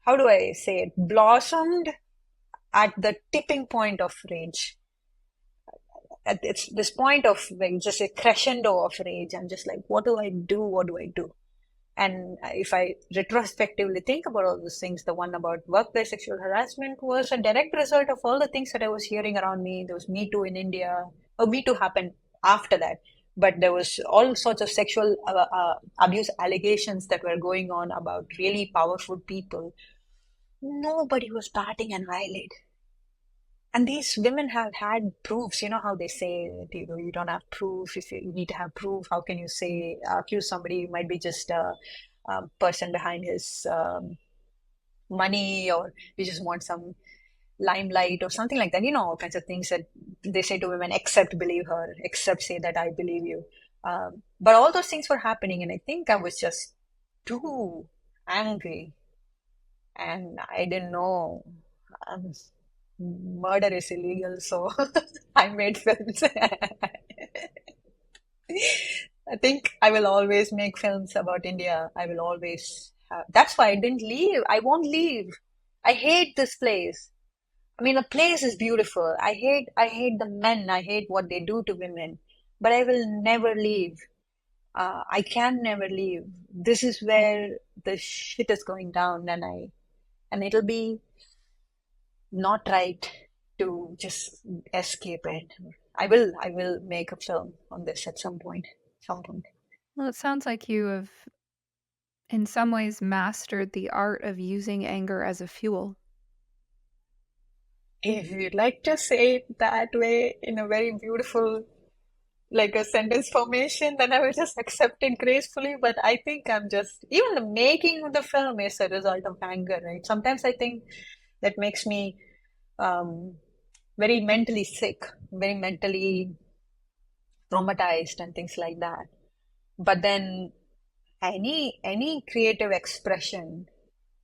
Speaker 1: how do I say it, blossomed at the tipping point of rage. At this point of like just a crescendo of rage. I'm just like, what do I do? What do I do? And if I retrospectively think about all those things, the one about workplace sexual harassment was a direct result of all the things that I was hearing around me. There was Me Too in India. Oh, Me Too happened after that. But there was all sorts of sexual abuse allegations that were going on about really powerful people. Nobody was batting an eyelid. And these women have had proofs. You know how they say that, you don't have proof. If you need to have proof, how can you say accuse somebody? You might be just a person behind his money, or you just want some limelight or something like that. You know, all kinds of things that they say to women, except believe her, except say that I believe you. But all those things were happening, and I think I was just too angry, and I didn't know. Um, Murder is illegal, so I made films. I think I will always make films about India. I will always have. That's why I didn't leave. I won't leave. I hate this place. I mean, the place is beautiful. I hate the men. I hate what they do to women. But I will never leave. I can never leave. This is where the shit is going down, and it'll be not right to just escape it. I will make a film on this at some point. Some point.
Speaker 3: Well, it sounds like you have, in some ways, mastered the art of using anger as a fuel.
Speaker 1: If you'd like to say it that way in a very beautiful, like a sentence formation, then I will just accept it gracefully. But I think I'm just, even the making of the film is a result of anger, right? Sometimes I think that makes me um, very mentally sick, very mentally traumatized, and things like that. But then any creative expression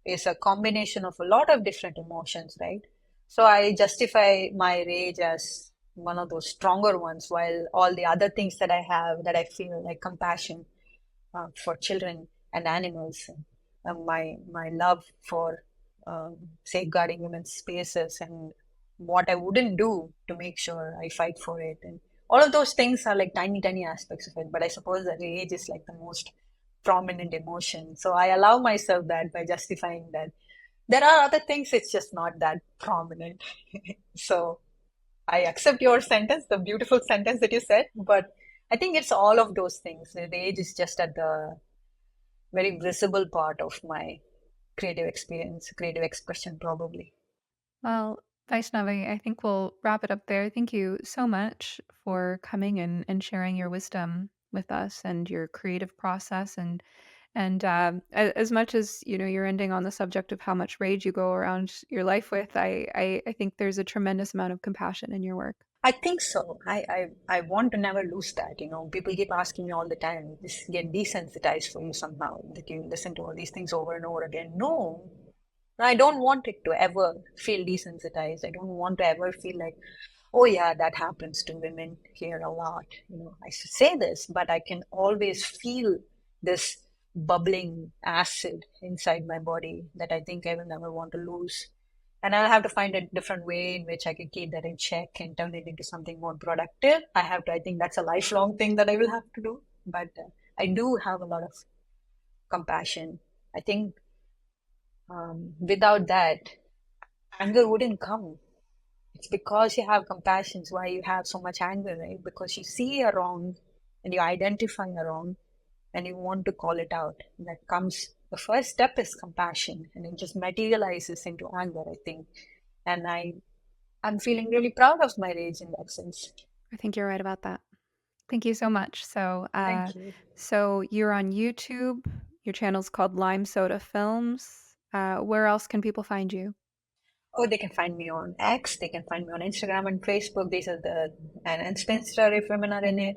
Speaker 1: is a combination of a lot of different emotions, right? So I justify my rage as one of those stronger ones, while all the other things that I have, that I feel like compassion for children and animals, my love for safeguarding women's spaces, and what I wouldn't do to make sure I fight for it, and all of those things are like tiny aspects of it. But I suppose that rage is like the most prominent emotion, so I allow myself that by justifying that there are other things, it's just not that prominent. So I accept your sentence, the beautiful sentence that you said, but I think it's all of those things. The age is just at the very visible part of my creative experience, creative expression, probably.
Speaker 3: Well, Vaishnavi, I think we'll wrap it up there. Thank you so much for coming and sharing your wisdom with us and your creative process. As much as you're ending on the subject of how much rage you go around your life with, I think there's a tremendous amount of compassion in your work.
Speaker 1: I think so. I want to never lose that. You know, people keep asking me all the time, this get desensitized for you somehow, that you listen to all these things over and over again. No, I don't want it to ever feel desensitized. I don't want to ever feel like, oh yeah, that happens to women here a lot. You know, I should say this, but I can always feel this bubbling acid inside my body that I think I will never want to lose. And I'll have to find a different way in which I can keep that in check and turn it into something more productive. I think that's a lifelong thing that I will have to do. But I do have a lot of compassion. I think without that, anger wouldn't come. It's because you have compassion, why you have so much anger, right? Because you see a wrong and you identify a wrong, and you want to call it out. The first step is compassion, and it just materializes into anger, I think. And I'm feeling really proud of my rage in that sense.
Speaker 3: I think you're right about that. Thank you so much.
Speaker 1: Thank you.
Speaker 3: So you're on YouTube. Your channel's called Lime Soda Films. Where else can people find you?
Speaker 1: Oh, they can find me on X. They can find me on Instagram and Facebook. These are and Spinster if women are in it.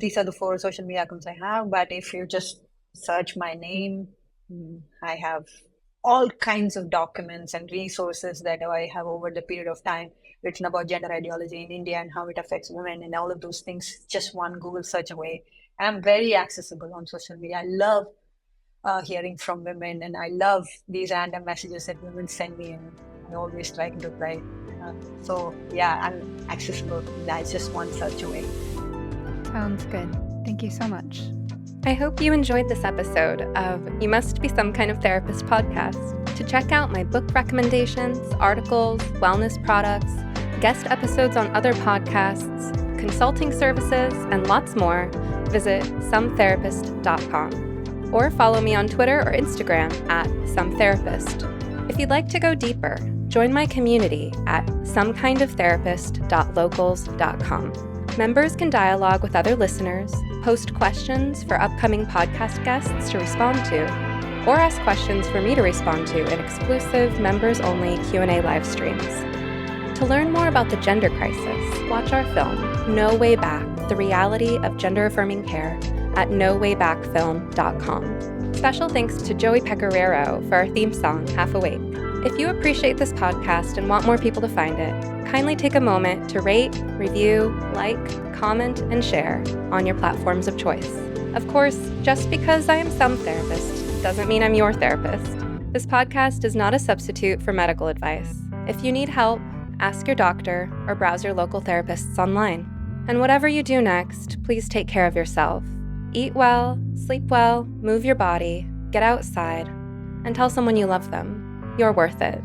Speaker 1: These are the 4 social media accounts I have. But if you just search my name, I have all kinds of documents and resources that I have over the period of time written about gender ideology in India and how it affects women and all of those things. Just one Google search away. I'm very accessible on social media. I love hearing from women, and I love these random messages that women send me, and I always try to reply. So yeah, I'm accessible. That's just one search away.
Speaker 3: Sounds good. Thank you so much. I hope you enjoyed this episode of You Must Be Some Kind of Therapist podcast. To check out my book recommendations, articles, wellness products, guest episodes on other podcasts, consulting services, and lots more, visit sometherapist.com. Or follow me on Twitter or Instagram at sometherapist. If you'd like to go deeper, join my community at somekindoftherapist.locals.com. Members can dialogue with other listeners, post questions for upcoming podcast guests to respond to, or ask questions for me to respond to in exclusive members-only Q&A live streams. To learn more about the gender crisis, watch our film, No Way Back, The Reality of Gender-Affirming Care, at nowaybackfilm.com. Special thanks to Joey Pecoraro for our theme song, Half Awake. If you appreciate this podcast and want more people to find it, kindly take a moment to rate, review, like, comment, and share on your platforms of choice. Of course, just because I am some therapist doesn't mean I'm your therapist. This podcast is not a substitute for medical advice. If you need help, ask your doctor or browse your local therapists online. And whatever you do next, please take care of yourself. Eat well, sleep well, move your body, get outside, and tell someone you love them. You're worth it.